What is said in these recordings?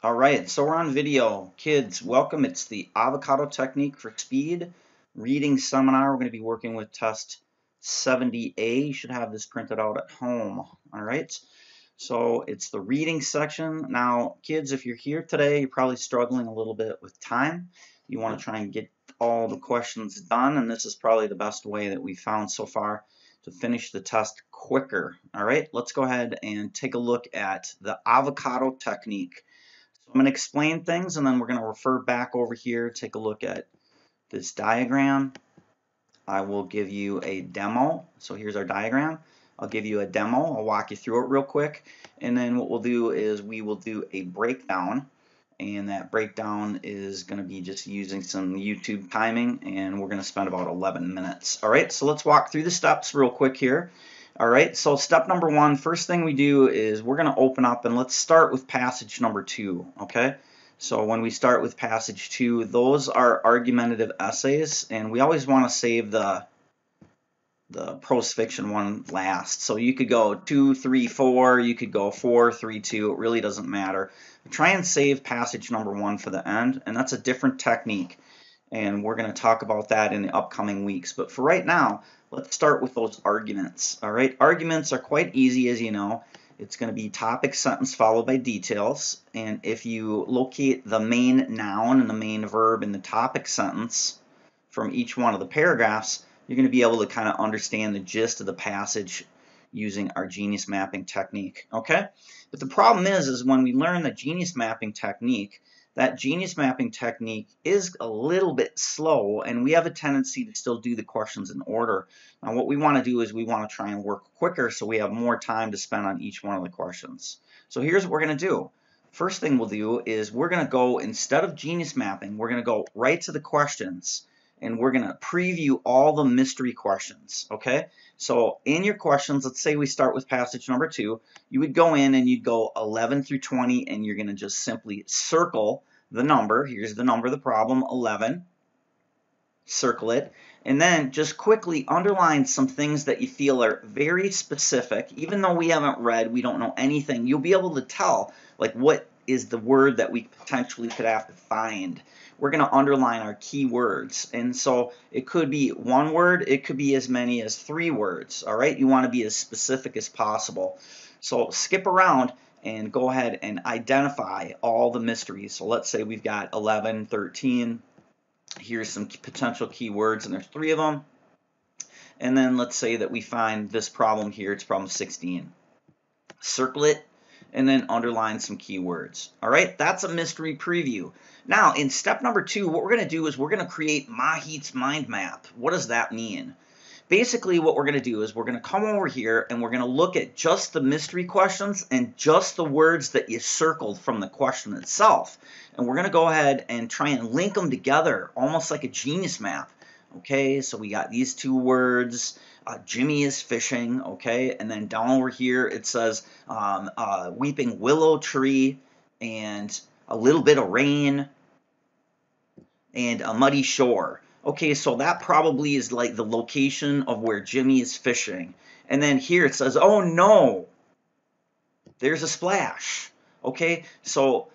All right, so we're on video. Kids, welcome. It's the avocado technique for speed reading seminar. We're going to be working with test 70A. You should have this printed out at home. All right, so it's the reading section. Now, kids, if you're here today, you're probably struggling a little bit with time. You want to try and get all the questions done, and this is probably the best way that we've found so far to finish the test quicker. All right, let's go ahead and take a look at the avocado technique. I'm going to explain things and then we're going to refer back over here, take a look at this diagram. I will give you a demo. So here's our diagram. I'll give you a demo. I'll walk you through it real quick. And then what we'll do is we will do a breakdown. And that breakdown is going to be just using some YouTube timing. And we're going to spend about 11 minutes. All right, so let's walk through the steps real quick here. All right, so step number one, first thing we do is we're going to open up and let's start with passage number 2, okay? So when we start with passage 2, those are argumentative essays, and we always want to save the prose fiction one last. So you could go 2, 3, 4, you could go 4, 3, 2, it really doesn't matter. Try and save passage number 1 for the end, and that's a different technique. And we're going to talk about that in the upcoming weeks. But for right now, let's start with those arguments. All right, arguments are quite easy, as you know. It's going to be topic, sentence, followed by details. And if you locate the main noun and the main verb in the topic sentence from each one of the paragraphs, you're going to be able to kind of understand the gist of the passage using our genius mapping technique. Okay? But the problem is when we learn the genius mapping technique, that genius mapping technique is a little bit slow, and we have a tendency to still do the questions in order. Now, what we want to do is we want to try and work quicker so we have more time to spend on each one of the questions. So here's what we're going to do. First thing we'll do is we're going to go, instead of genius mapping, we're going to go right to the questions, and we're going to preview all the mystery questions, okay? So in your questions, let's say we start with passage number 2, you would go in and you'd go 11 through 20, and you're going to just simply circle the number. Here's the number of the problem, 11. Circle it. And then just quickly underline some things that you feel are very specific. Even though we haven't read, we don't know anything, you'll be able to tell, like, what is the word that we potentially could have to find. We're going to underline our key words. And so it could be one word, it could be as many as 3 words. All right, you want to be as specific as possible. So skip around and go ahead and identify all the mysteries. So let's say we've got 11, 13. Here's some potential keywords, and there's 3 of them. And then let's say that we find this problem here. It's problem 16. Circle it and then underline some keywords. All right, that's a mystery preview. Now, in step number 2, what we're going to do is we're going to create Mahit's mind map. What does that mean? Basically, what we're going to do is we're going to come over here and we're going to look at just the mystery questions and just the words that you circled from the question itself. And we're going to go ahead and try and link them together, almost like a genius map. Okay, so we got these 2 words. Jimmy is fishing, okay, and then down over here it says weeping willow tree and a little bit of rain and a muddy shore. Okay, so that probably is like the location of where Jimmy is fishing. And then here it says, oh no, there's a splash. Okay, so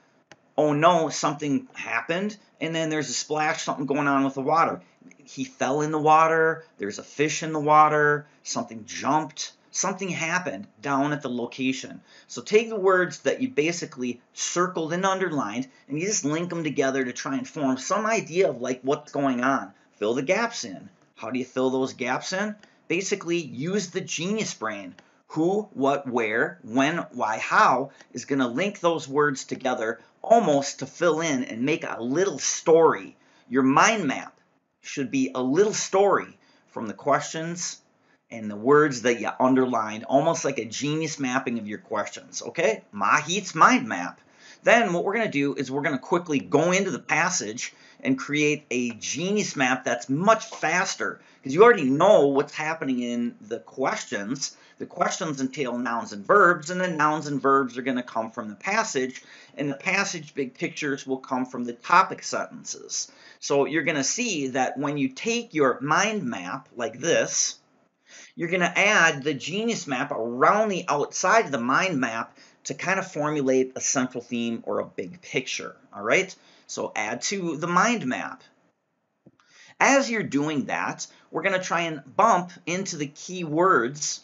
oh no, something happened, and then there's a splash, something going on with the water. He fell in the water, there's a fish in the water, something jumped, something happened down at the location. So take the words that you basically circled and underlined, and you just link them together to try and form some idea of like what's going on. Fill the gaps in. How do you fill those gaps in? Basically, use the genius brain. Who, what, where, when, why, how is going to link those words together almost to fill in and make a little story. Your mind map should be a little story from the questions and the words that you underlined, almost like a genius mapping of your questions. Okay? Mahit's mind map. Then what we're going to do is we're going to quickly go into the passage and create a genius map that's much faster because you already know what's happening in the questions. The questions entail nouns and verbs, and then nouns and verbs are going to come from the passage, and the passage big pictures will come from the topic sentences. So you're going to see that when you take your mind map like this, you're going to add the genius map around the outside of the mind map to kind of formulate a central theme or a big picture, all right? So add to the mind map. As you're doing that, we're going to try and bump into the key words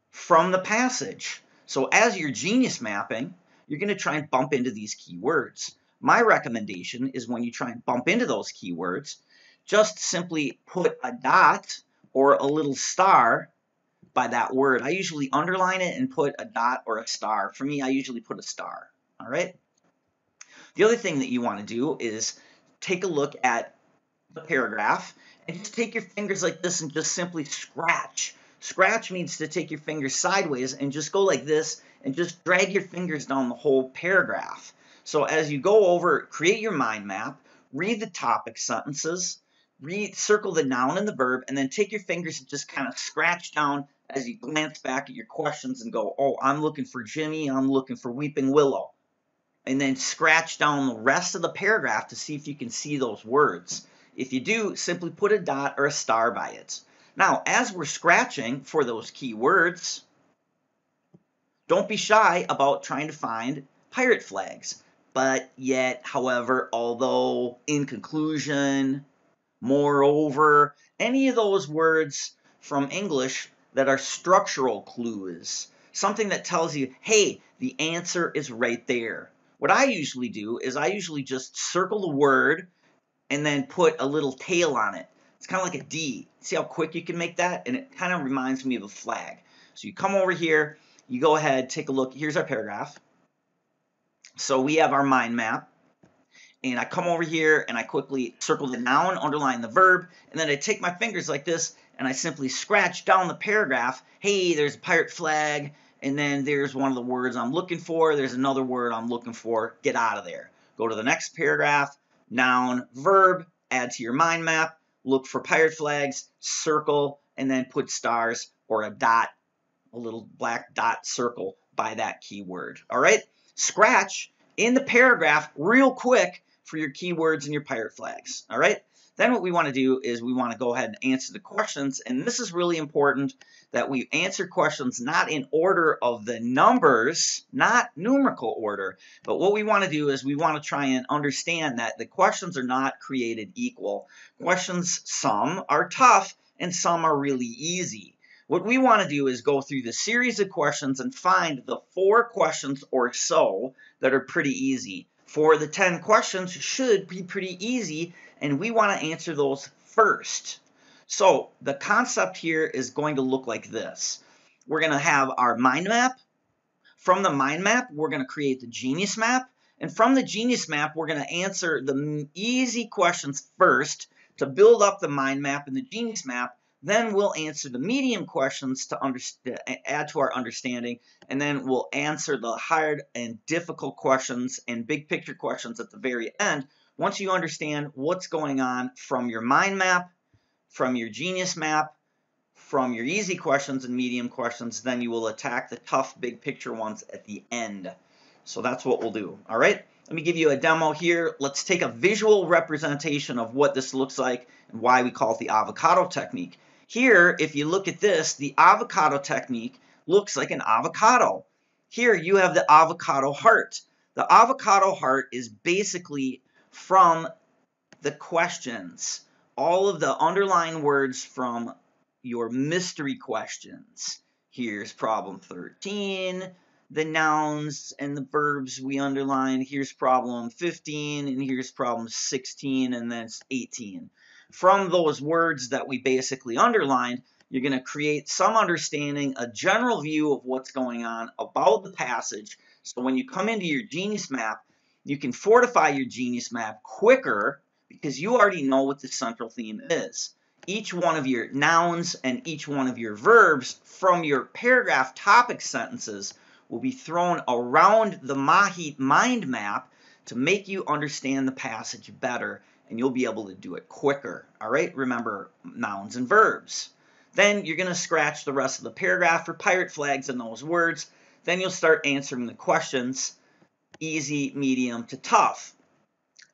from the passage. So as you're genius mapping, you're going to try and bump into these keywords. My recommendation is when you try and bump into those keywords, just simply put a dot or a little star by that word. I usually underline it and put a dot or a star. For me, I usually put a star. All right. The other thing that you want to do is take a look at the paragraph and just take your fingers like this and just simply scratch. Scratch means to take your fingers sideways and just go like this and just drag your fingers down the whole paragraph. So as you go over, create your mind map, read the topic sentences, circle the noun and the verb, and then take your fingers and just kind of scratch down as you glance back at your questions and go, oh, I'm looking for Jimmy, I'm looking for Weeping Willow. And then scratch down the rest of the paragraph to see if you can see those words. If you do, simply put a dot or a star by it. Now, as we're scratching for those key words, don't be shy about trying to find pirate flags. But yet, however, although, in conclusion, moreover, any of those words from English that are structural clues, something that tells you, hey, the answer is right there. What I usually do is I usually just circle the word and then put a little tail on it. It's kind of like a D. See how quick you can make that? And it kind of reminds me of a flag. So you come over here, you go ahead, take a look. Here's our paragraph. So we have our mind map. And I come over here and I quickly circle the noun, underline the verb, and then I take my fingers like this and I simply scratch down the paragraph. Hey, there's a pirate flag, and then there's one of the words I'm looking for. There's another word I'm looking for. Get out of there. Go to the next paragraph, noun, verb, add to your mind map, look for pirate flags, circle, and then put stars or a dot, a little black dot circle by that keyword. All right? Scratch in the paragraph real quick for your keywords and your pirate flags. All right? Then what we want to do is we want to go ahead and answer the questions. And this is really important that we answer questions not in order of the numbers, not numerical order. But what we want to do is we want to try and understand that the questions are not created equal. Questions, some are tough and some are really easy. What we want to do is go through the series of questions and find the 4 questions or so that are pretty easy. For the 10 questions should be pretty easy, and we want to answer those first. So the concept here is going to look like this. We're going to have our mind map. From the mind map, we're going to create the genius map. And from the genius map, we're going to answer the easy questions first to build up the mind map and the genius map. Then we'll answer the medium questions to add to our understanding, and then we'll answer the hard and difficult questions and big picture questions at the very end. Once you understand what's going on from your mind map, from your genius map, from your easy questions and medium questions, then you will attack the tough big picture ones at the end. So that's what we'll do. All right? Let me give you a demo here. Let's take a visual representation of what this looks like and why we call it the avocado technique. Here, if you look at this, the avocado technique looks like an avocado. Here you have the avocado heart. The avocado heart is basically from the questions, all of the underlying words from your mystery questions. Here's problem 13, the nouns and the verbs we underline. Here's problem 15, and here's problem 16, and then 18. From those words that we basically underlined, you're going to create some understanding, a general view of what's going on about the passage. So when you come into your genius map, you can fortify your genius map quicker because you already know what the central theme is. Each one of your nouns and each one of your verbs from your paragraph topic sentences will be thrown around the Mahit mind map to make you understand the passage better, and you'll be able to do it quicker. All right, remember nouns and verbs. Then you're going to scratch the rest of the paragraph for pirate flags in those words. Then you'll start answering the questions, easy, medium to tough.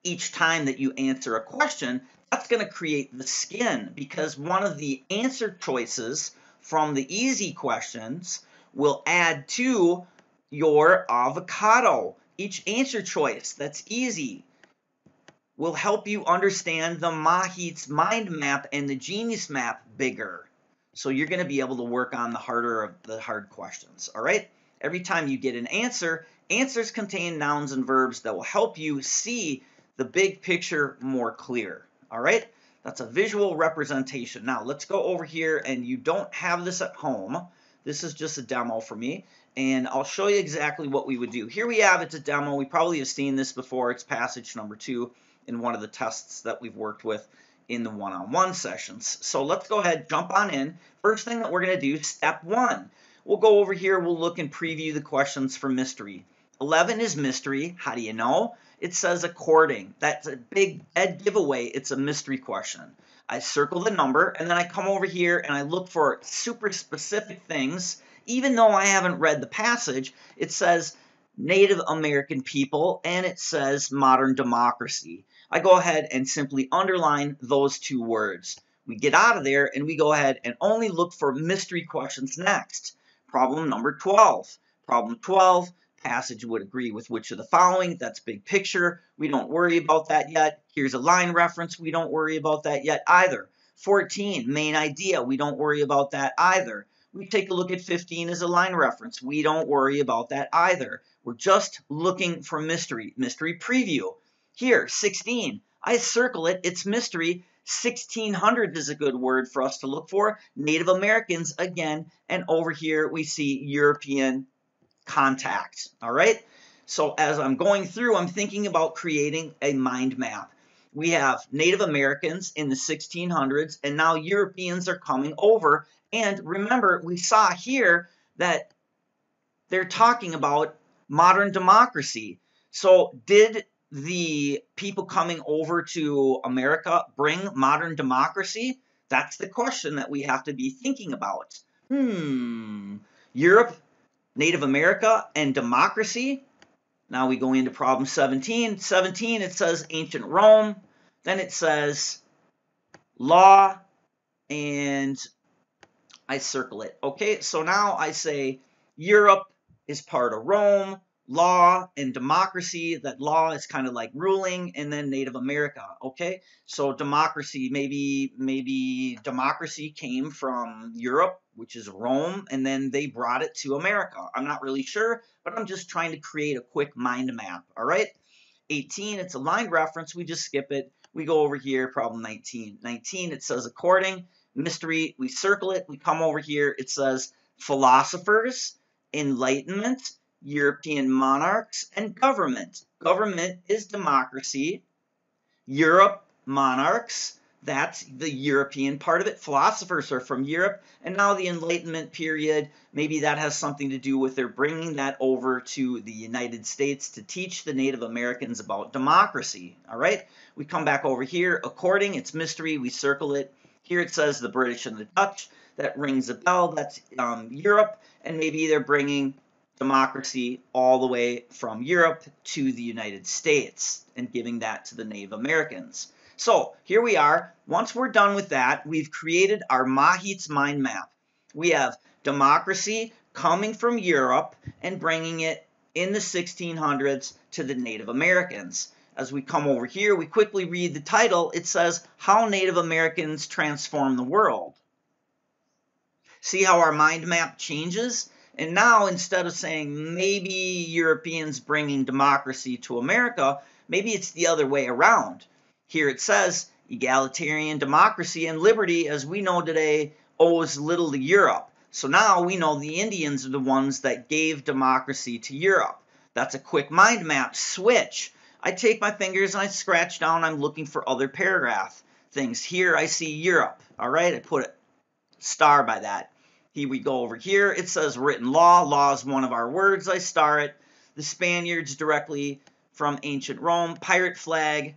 Each time that you answer a question, that's going to create the skin, because one of the answer choices from the easy questions will add to your avocado. Each answer choice, that's easy, will help you understand the Mahit's mind map and the genius map bigger. So you're going to be able to work on the harder of the hard questions, all right? Every time you get an answer, answers contain nouns and verbs that will help you see the big picture more clear, all right? That's a visual representation. Now, let's go over here, and you don't have this at home. This is just a demo for me, and I'll show you exactly what we would do. Here we have, it's a demo. We probably have seen this before. It's passage number 2 in one of the tests that we've worked with in the one-on-one sessions. So let's go ahead, jump on in. First thing that we're going to do, step 1. We'll go over here, we'll look and preview the questions for mystery. 11 is mystery. How do you know? It says according. That's a big dead giveaway. It's a mystery question. I circle the number, and then I come over here and I look for super specific things. Even though I haven't read the passage, it says Native American people, and it says modern democracy. I go ahead and simply underline those 2 words. We get out of there, and we go ahead and only look for mystery questions next. Problem number 12. Problem 12, passage would agree with which of the following. That's big picture. We don't worry about that yet. Here's a line reference. We don't worry about that yet either. 14, main idea. We don't worry about that either. We take a look at 15 as a line reference. We don't worry about that either. We're just looking for mystery. Mystery preview. Here, 16. I circle it. It's mystery. 1600 is a good word for us to look for. Native Americans again. And over here we see European contact. All right. So as I'm going through, I'm thinking about creating a mind map. We have Native Americans in the 1600s, and now Europeans are coming over. And remember, we saw here that they're talking about modern democracy. So did the people coming over to America bring modern democracy? That's the question that we have to be thinking about. Europe, Native America, and democracy. Now we go into problem 17. 17, it says ancient Rome. Then it says law, and I circle it. Okay, so now I say Europe is part of Rome, law and democracy. That law is kind of like ruling, and then Native America. Okay, so democracy, maybe democracy came from Europe, which is Rome, and then they brought it to America. I'm not really sure, but I'm just trying to create a quick mind map. All right, 18, it's a line reference. We just skip it. We go over here, problem 19. 19, it says according. Mystery, we circle it. We come over here. It says philosophers, enlightenment, European monarchs, and government. Government is democracy. Europe, monarchs, that's the European part of it. Philosophers are from Europe. And now the Enlightenment period, maybe that has something to do with their bringing that over to the United States to teach the Native Americans about democracy. All right, we come back over here. According, it's mystery. We circle it. Here it says the British and the Dutch. That rings a bell. That's Europe. And maybe they're bringing democracy all the way from Europe to the United States and giving that to the Native Americans. So here we are. Once we're done with that, we've created our Mahit's mind map. We have democracy coming from Europe and bringing it in the 1600s to the Native Americans. As we come over here, we quickly read the title. It says, How Native Americans Transform the World. See how our mind map changes? And now, instead of saying maybe Europeans bringing democracy to America, maybe it's the other way around. Here it says, egalitarian democracy and liberty, as we know today, owes little to Europe. So now we know the Indians are the ones that gave democracy to Europe. That's a quick mind map switch. I take my fingers and I scratch down. I'm looking for other paragraph things. Here I see Europe. All right, I put a star by that. Here we go over here. It says written law. Law is one of our words. I star it. The Spaniards directly from ancient Rome. Pirate flag.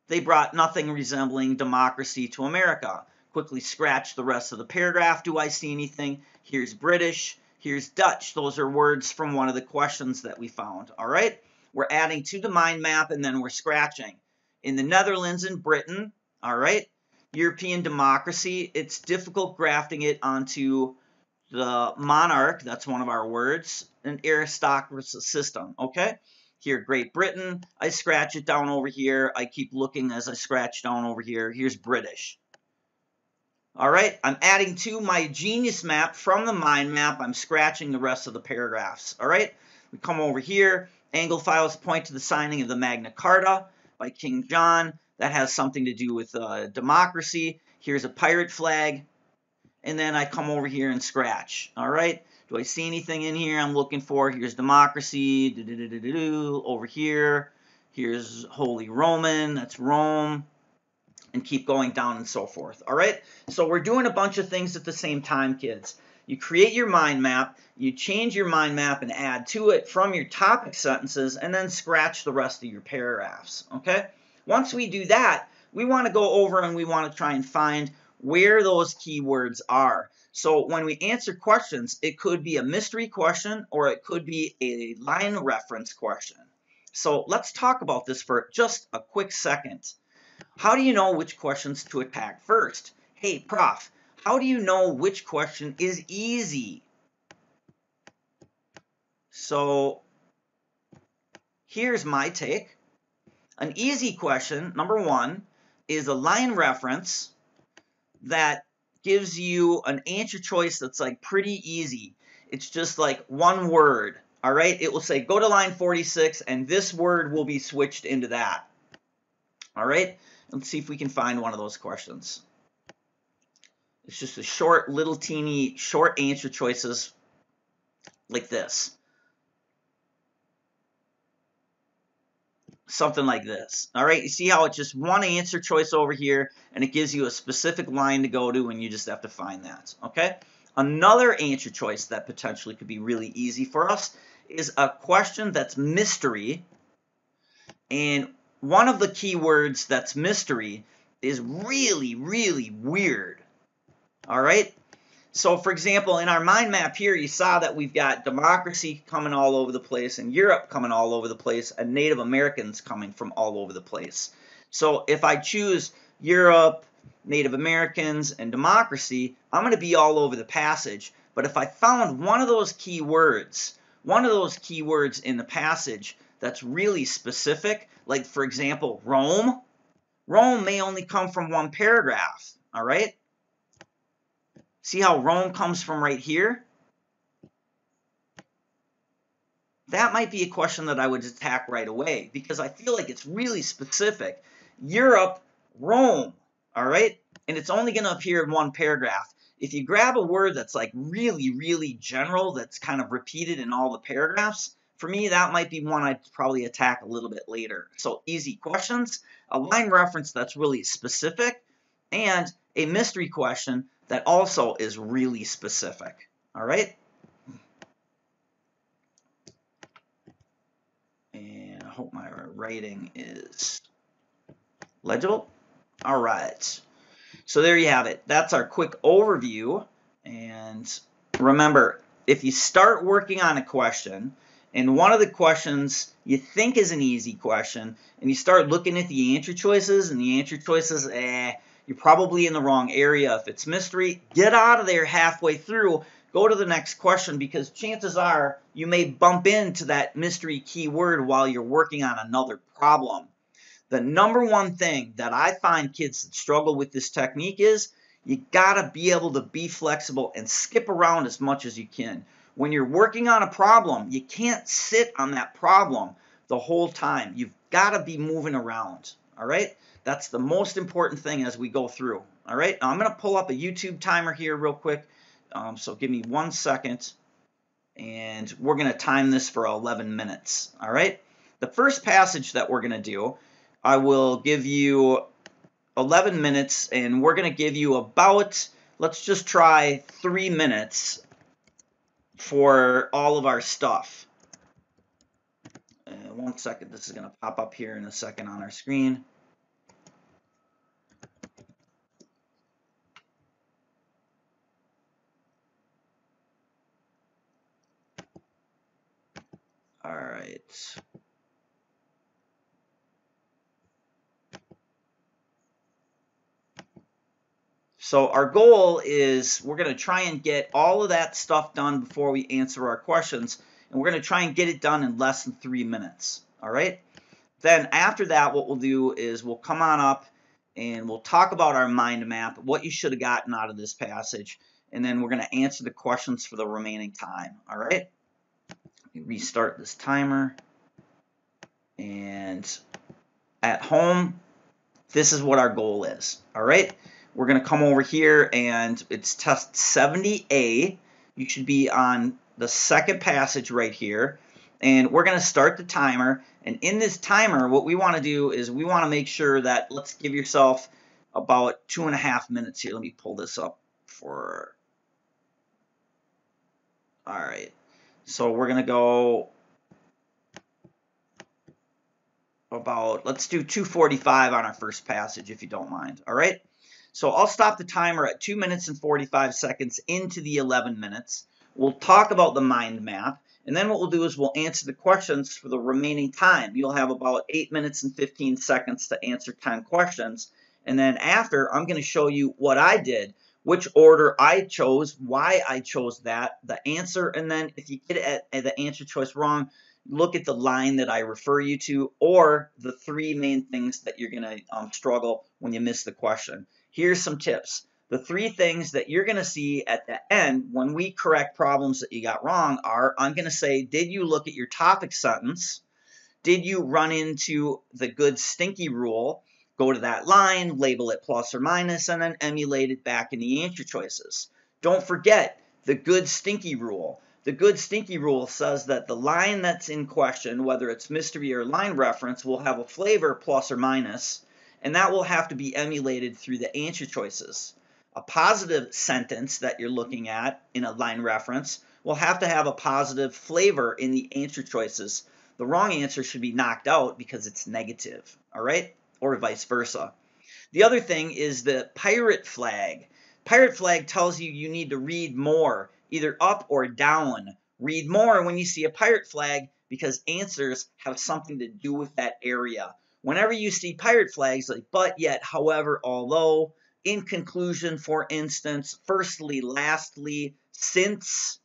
They brought nothing resembling democracy to America. Quickly scratch the rest of the paragraph. Do I see anything? Here's British. Here's Dutch. Those are words from one of the questions that we found. All right. We're adding to the mind map, and then we're scratching. In the Netherlands and Britain, all right, European democracy, it's difficult grafting it onto the monarch, that's one of our words, an aristocracy system, okay? Here, Great Britain, I scratch it down over here. I keep looking as I scratch down over here. Here's British. All right, I'm adding to my genius map from the mind map. I'm scratching the rest of the paragraphs. All right, we come over here. Anglophiles point to the signing of the Magna Carta by King John. That has something to do with democracy. Here's a pirate flag. And then I come over here and scratch. All right, do I see anything in here I'm looking for? Here's democracy. Over here. Here's Holy Roman. That's Rome. And keep going down and so forth. All right, so we're doing a bunch of things at the same time, kids. You create your mind map, you change your mind map and add to it from your topic sentences, and then scratch the rest of your paragraphs. Okay, once we do that, we want to go over and we want to try and find where those keywords are. So when we answer questions, it could be a mystery question or it could be a line reference question. So let's talk about this for just a quick second. How do you know which questions to attack first? Hey, Prof, how do you know which question is easy? So here's my take. An easy question, number one, is a line reference that gives you an answer choice that's like pretty easy. It's just like one word, all right? It will say, go to line 46, and this word will be switched into that, all right? Let's see if we can find one of those questions. It's just a short, little teeny, short answer choices like this. Something like this. All right, you see how it's just one answer choice over here, and it gives you a specific line to go to, and you just have to find that. Okay? Another answer choice that potentially could be really easy for us is a question that's mystery, and one of the keywords that's mystery is really, really weird. All right? So, for example, in our mind map here, you saw that we've got democracy coming all over the place and Europe coming all over the place and Native Americans coming from all over the place. So if I choose Europe, Native Americans, and democracy, I'm going to be all over the passage. But if I found one of those keywords in the passage that's really specific, like, for example, Rome may only come from one paragraph, all right? See how Rome comes from right here? That might be a question that I would attack right away because I feel like it's really specific. Europe, Rome, all right? And it's only going to appear in one paragraph. If you grab a word that's like really, really general, that's kind of repeated in all the paragraphs, for me, that might be one I'd probably attack a little bit later. So easy questions, a line reference that's really specific, and a mystery question that also is really specific. All right? And I hope my writing is legible. All right. So there you have it. That's our quick overview. And remember, if you start working on a question, and one of the questions you think is an easy question, and you start looking at the answer choices, and the answer choices, you're probably in the wrong area. If it's mystery, get out of there halfway through. Go to the next question because chances are you may bump into that mystery keyword while you're working on another problem. The number one thing that I find kids that struggle with this technique is you gotta be able to be flexible and skip around as much as you can. When you're working on a problem, you can't sit on that problem the whole time. You've gotta be moving around, all right? That's the most important thing as we go through. All right, now I'm going to pull up a YouTube timer here real quick. So give me 1 second, and we're going to time this for 11 minutes. All right, the first passage that we're going to do, I will give you 11 minutes, and we're going to give you about, let's just try 3 minutes for all of our stuff. 1 second, this is going to pop up here in a second on our screen. All right. So our goal is we're going to try and get all of that stuff done before we answer our questions, and we're going to try and get it done in less than 3 minutes. All right? Then after that, what we'll do is we'll come on up and we'll talk about our mind map, what you should have gotten out of this passage, and then we're going to answer the questions for the remaining time. All right? Restart this timer. And at home, this is what our goal is. All right? We're going to come over here, and it's test 70A. You should be on the second passage right here. And we're going to start the timer. And in this timer, what we want to do is we want to make sure that, let's give yourself about 2.5 minutes here. Let me pull this up for... All right. So we're going to go about, let's do 2:45 on our first passage, if you don't mind. All right? So I'll stop the timer at 2 minutes and 45 seconds into the 11 minutes. We'll talk about the mind map, and then what we'll do is we'll answer the questions for the remaining time. You'll have about 8 minutes and 15 seconds to answer 10 questions, and then after, I'm going to show you what I did, which order I chose, why I chose that, the answer, and then if you get the answer choice wrong, look at the line that I refer you to, or the 3 main things that you're going to struggle when you miss the question. Here's some tips. The 3 things that you're going to see at the end when we correct problems that you got wrong are, I'm going to say, did you look at your topic sentence? Did you run into the good stinky rule? Go to that line, label it plus or minus, and then emulate it back in the answer choices. Don't forget the good stinky rule. The good stinky rule says that the line that's in question, whether it's mystery or line reference, will have a flavor plus or minus, and that will have to be emulated through the answer choices. A positive sentence that you're looking at in a line reference will have to have a positive flavor in the answer choices. The wrong answer should be knocked out because it's negative, all right? Or vice versa. The other thing is the pirate flag. Pirate flag tells you you need to read more, either up or down. Read more when you see a pirate flag because answers have something to do with that area. Whenever you see pirate flags like but, yet, however, although, in conclusion, for instance, firstly, lastly, since,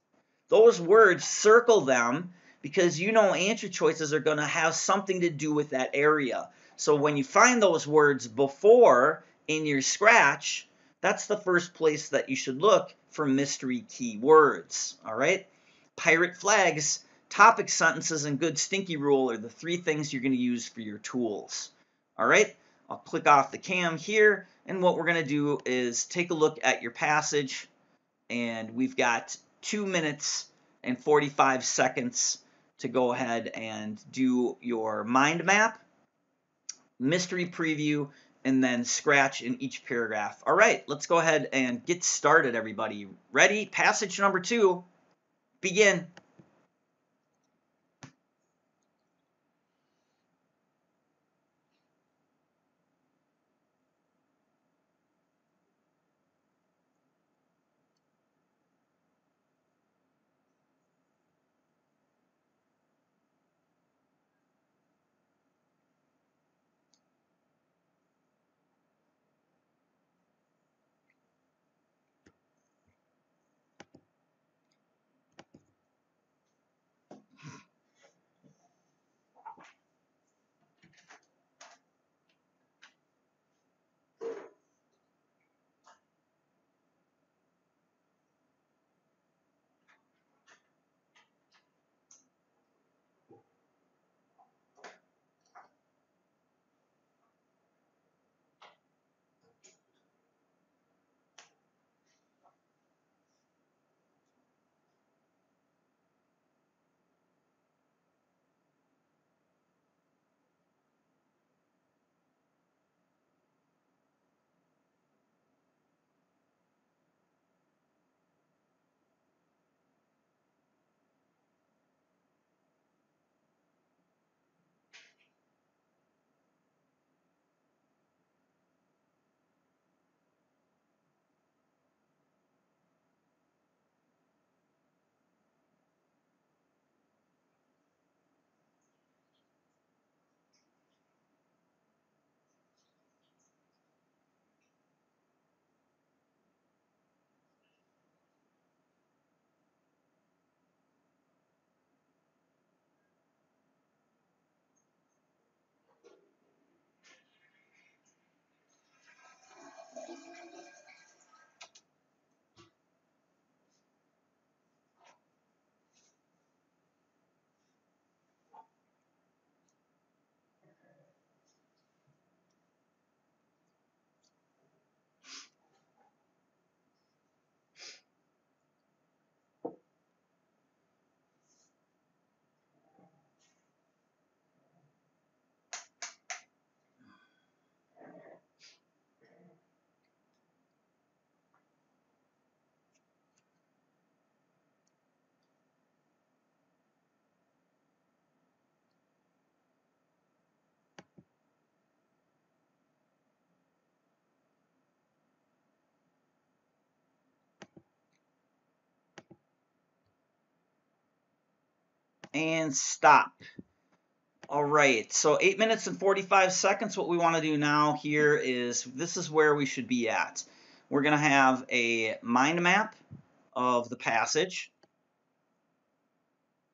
those words, circle them because you know answer choices are going to have something to do with that area. So when you find those words before in your scratch, that's the first place that you should look for mystery keywords. All right? Pirate flags, topic sentences, and good stinky rule are the 3 things you're going to use for your tools. All right? I'll click off the cam here, and what we're going to do is take a look at your passage, and we've got 2 minutes and 45 seconds to go ahead and do your mind map, mystery preview, and then scratch in each paragraph. All right, let's go ahead and get started, everybody. Ready? Passage number 2. Begin. and stop. All right, so 8 minutes and 45 seconds. What we want to do now here is, this is where we should be at. We're going to have a mind map of the passage.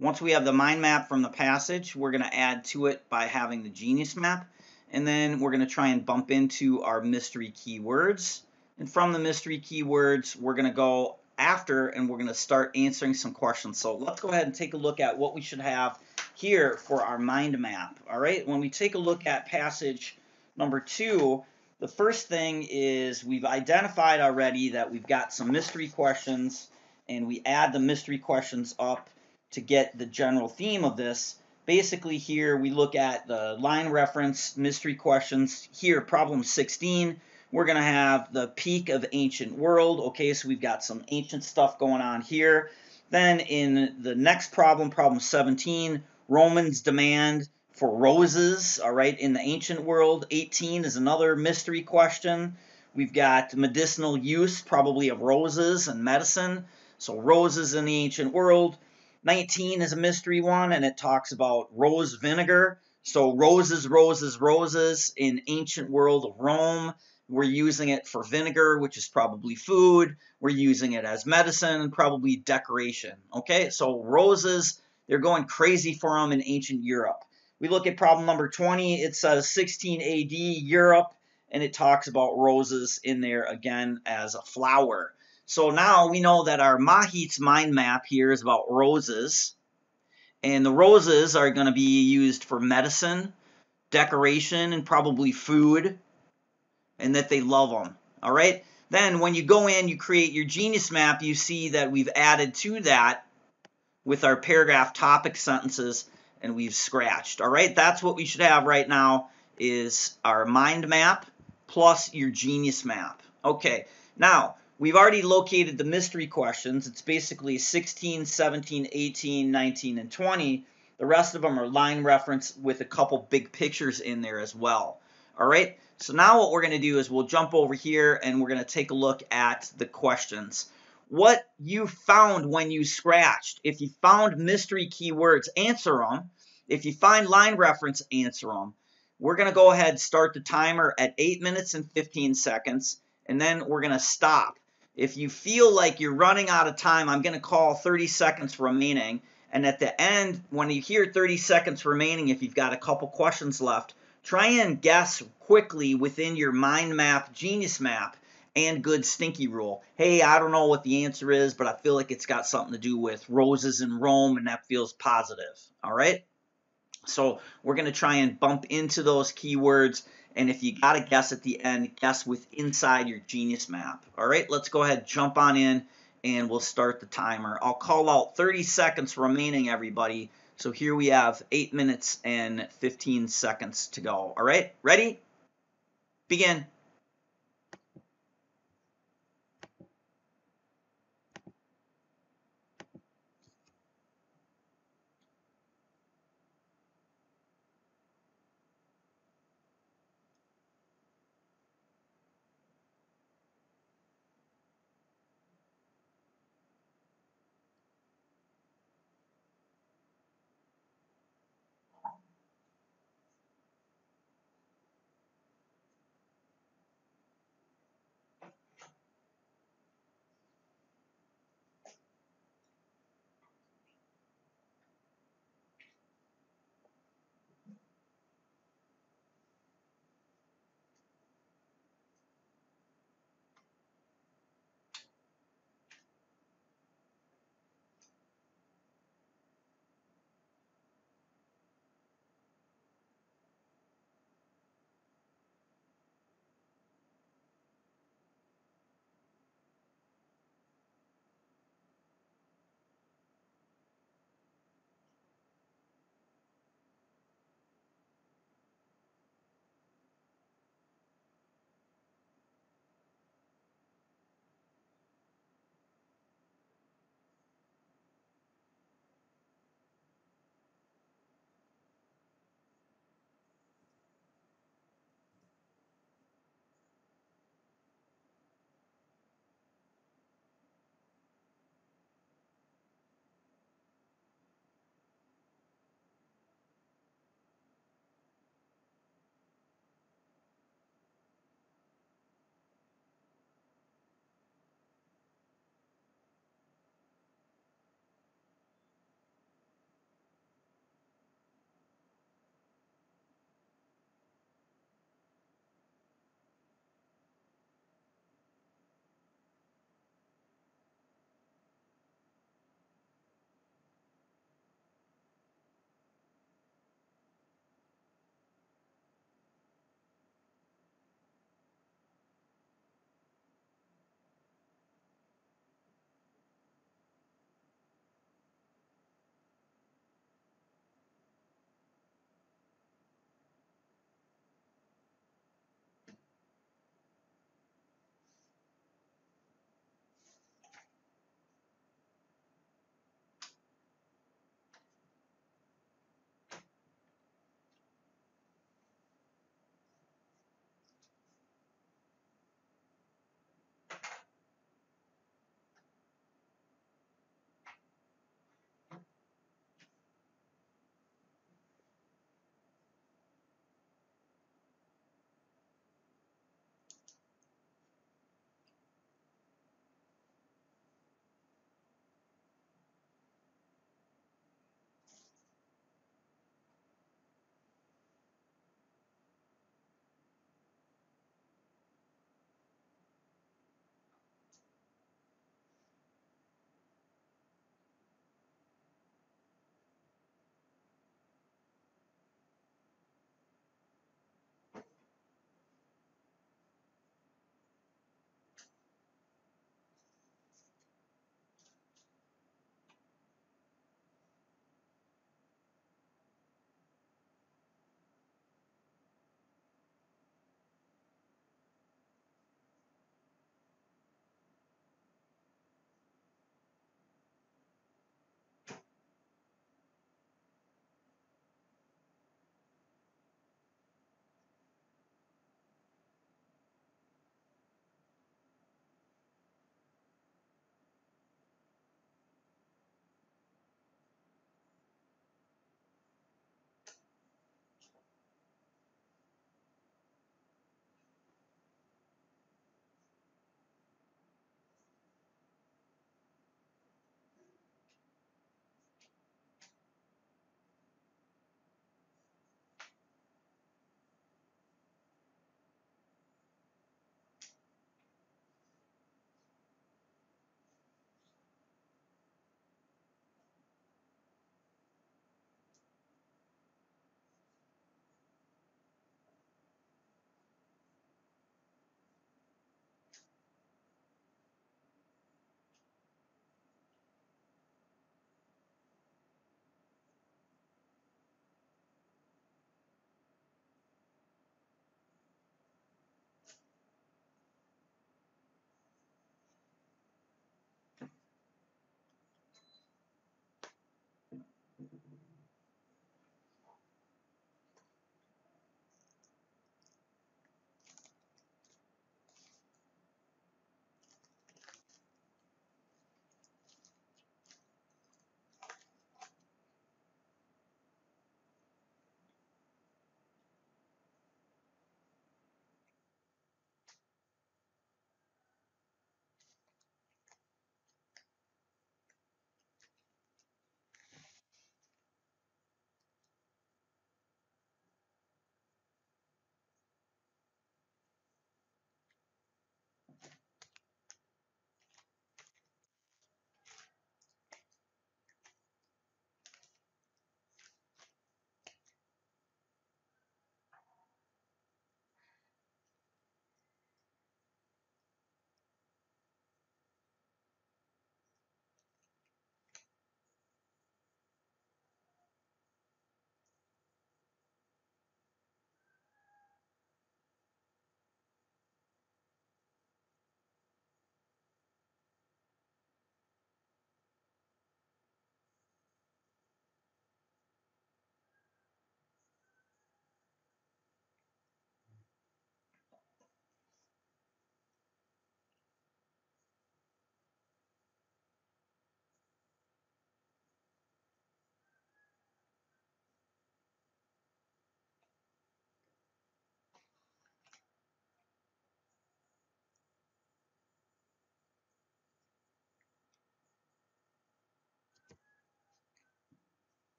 Once we have the mind map from the passage, we're going to add to it by having the genius map. And then we're going to try and bump into our mystery keywords. And from the mystery keywords, we're going to go after and we're going to start answering some questions. So let's go ahead and take a look at what we should have here for our mind map. All right, when we take a look at passage number 2, the first thing is we've identified already that we've got some mystery questions, and we add the mystery questions up to get the general theme of this. Basically here we look at the line reference mystery questions. Here, problem 16, we're going to have the peak of ancient world. Okay, so we've got some ancient stuff going on here. Then in the next problem, problem 17, Romans demand for roses, all right, in the ancient world. 18 is another mystery question. We've got medicinal use, probably of roses and medicine. So roses in the ancient world. 19 is a mystery one, and it talks about rose vinegar. So roses, roses, roses in ancient world of Rome. We're using it for vinegar, which is probably food. We're using it as medicine, probably decoration. Okay, so roses, they're going crazy for them in ancient Europe. We look at problem number 20. It says 16 AD Europe, and it talks about roses in there again as a flower. So now we know that our Mahit's mind map here is about roses. And the roses are going to be used for medicine, decoration, and probably food. And that they love them. All right? Then when you go in, you create your genius map, you see that we've added to that with our paragraph topic sentences, and we've scratched. All right? That's what we should have right now, is our mind map plus your genius map. Okay. Now, we've already located the mystery questions. It's basically 16, 17, 18, 19, and 20. The rest of them are line reference with a couple big pictures in there as well. All right, so now what we're going to do is we'll jump over here and we're going to take a look at the questions. What you found when you scratched. If you found mystery keywords, answer them. If you find line reference, answer them. We're going to go ahead and start the timer at 8 minutes and 15 seconds, and then we're going to stop. If you feel like you're running out of time, I'm going to call 30 seconds remaining, and at the end, when you hear 30 seconds remaining, if you've got a couple questions left, try and guess quickly within your mind map, genius map, and good stinky rule. Hey, I don't know what the answer is, but I feel like it's got something to do with roses in Rome, and that feels positive. All right? So we're going to try and bump into those keywords, and if you got to guess at the end, guess with inside your genius map. All right? Let's go ahead, jump on in, and we'll start the timer. I'll call out 30 seconds remaining, everybody. So here we have 8 minutes and 15 seconds to go. All right, ready? Begin.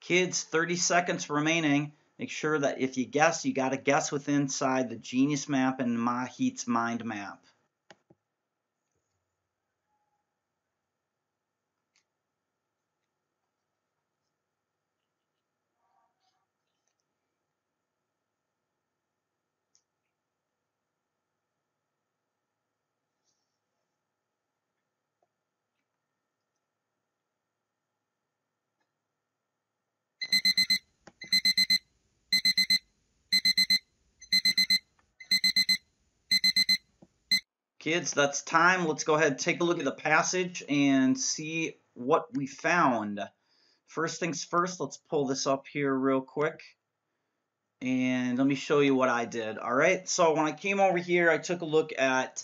Kids, 30 seconds remaining. Make sure that if you guess, you got to guess within inside the Genius Map and Mahit's mind map. Kids, that's time. Let's go ahead and take a look at the passage and see what we found. First things first, let's pull this up here real quick. And let me show you what I did. All right, so when I came over here, I took a look at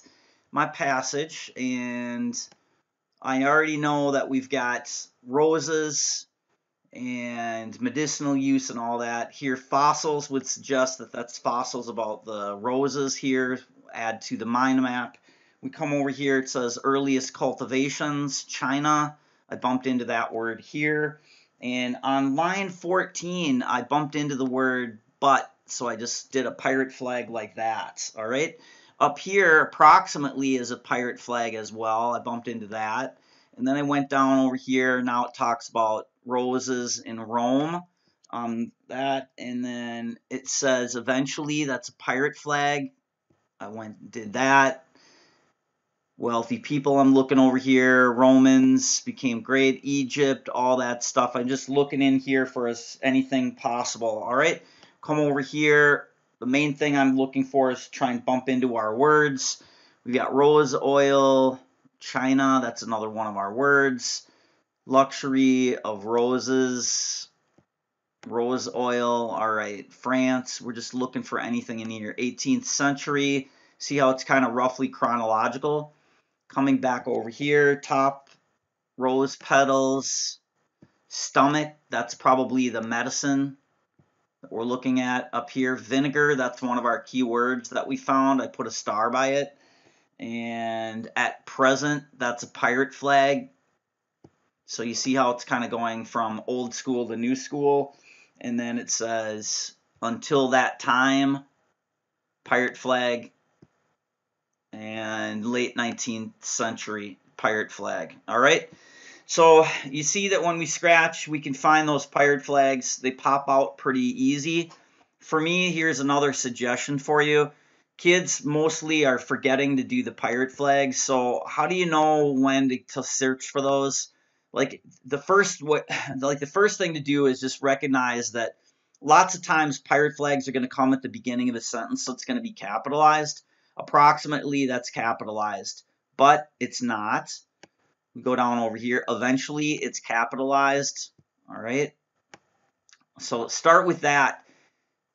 my passage, and I already know that we've got roses and medicinal use and all that. Here, fossils would suggest that that's fossils about the roses here. Add to the mind map. We come over here, it says earliest cultivations, China. I bumped into that word here. And on line 14, I bumped into the word but, so I just did a pirate flag like that. All right. Up here, approximately, is a pirate flag as well. I bumped into that. And then I went down over here. Now it talks about roses in Rome. That, and then it says eventually that's a pirate flag. I went and did that. Wealthy people, I'm looking over here. Romans became great. Egypt, all that stuff. I'm just looking in here for anything possible. All right, come over here. The main thing I'm looking for is try and bump into our words. We got rose oil, China. That's another one of our words. Luxury of roses, rose oil. All right, France. We're just looking for anything in here. 18th century. See how it's kind of roughly chronological. Coming back over here, top, rose petals, stomach, that's probably the medicine that we're looking at up here. Vinegar, that's one of our keywords that we found. I put a star by it. And at present, that's a pirate flag. So you see how it's kind of going from old school to new school. And then it says, until that time, pirate flag. And late 19th century pirate flag. All right, so you see that when we scratch, we can find those pirate flags. They pop out pretty easy. For me, here's another suggestion for you. Kids mostly are forgetting to do the pirate flags, so how do you know when to search for those? Like the first thing to do is just recognize that lots of times pirate flags are going to come at the beginning of a sentence, so it's going to be capitalized. Approximately, that's capitalized, but it's not. We go down over here. Eventually, it's capitalized. All right. So start with that.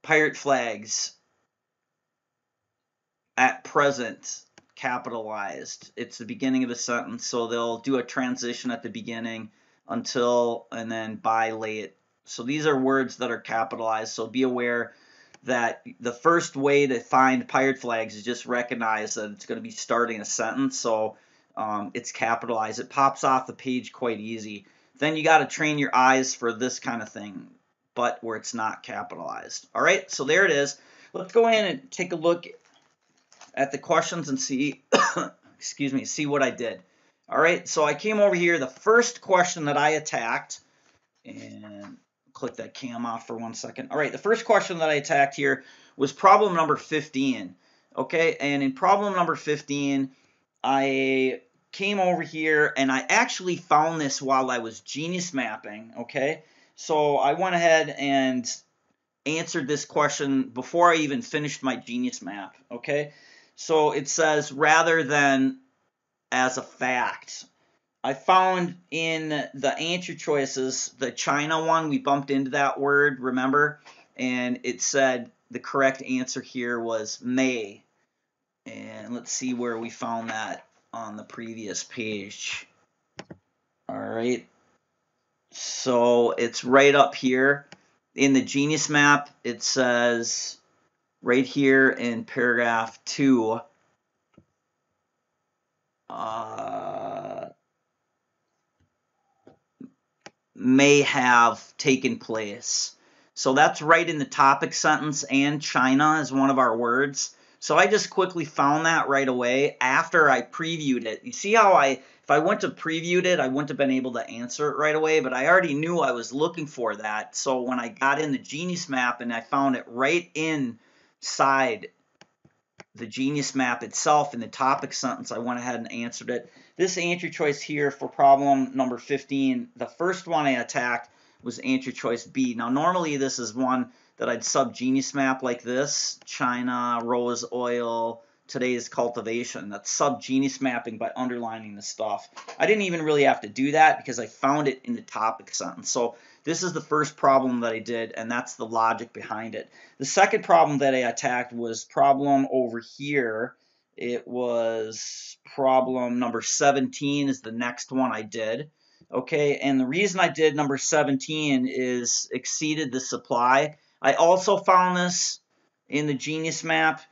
Pirate flags at present, capitalized. It's the beginning of a sentence, so they'll do a transition at the beginning until and then by late. So these are words that are capitalized, so be aware that the first way to find pirate flags is just recognize that it's going to be starting a sentence, so it's capitalized. It pops off the page quite easy. Then you got to train your eyes for this kind of thing, but where it's not capitalized. All right, so there it is. Let's go in and take a look at the questions and see, excuse me, see what I did. All right, so I came over here. The first question that I attacked, and click that cam off for 1 second. All right, the first question that I attacked here was problem number 15. Okay, and in problem number 15, I came over here and I actually found this while I was genius mapping. Okay, so I went ahead and answered this question before I even finished my genius map. Okay, so it says rather than as a fact. I found in the answer choices, the China one, we bumped into that word, remember? And it said the correct answer here was May. And let's see where we found that on the previous page. All right. So it's right up here. In the Genius Map, it says right here in paragraph 2, may have taken place. So that's right in the topic sentence, and China is one of our words. So I just quickly found that right away after I previewed it. You see how if I went to previewed it, I wouldn't have been able to answer it right away, but I already knew I was looking for that. So when I got in the Genius Map and I found it right inside the Genius Map itself in the topic sentence, I went ahead and answered it. This answer choice here for problem number 15, the first one I attacked was answer choice B. Now normally this is one that I'd sub Genius Map like this: China, rose oil, today's cultivation. That's sub Genius Mapping by underlining the stuff. I didn't even really have to do that because I found it in the topic sentence. So this is the first problem that I did, and that's the logic behind it. The second problem that I attacked was problem over here. It was problem number 17 is the next one I did. Okay, and the reason I did number 17 is exceeded the supply. I also found this in the Genius Map,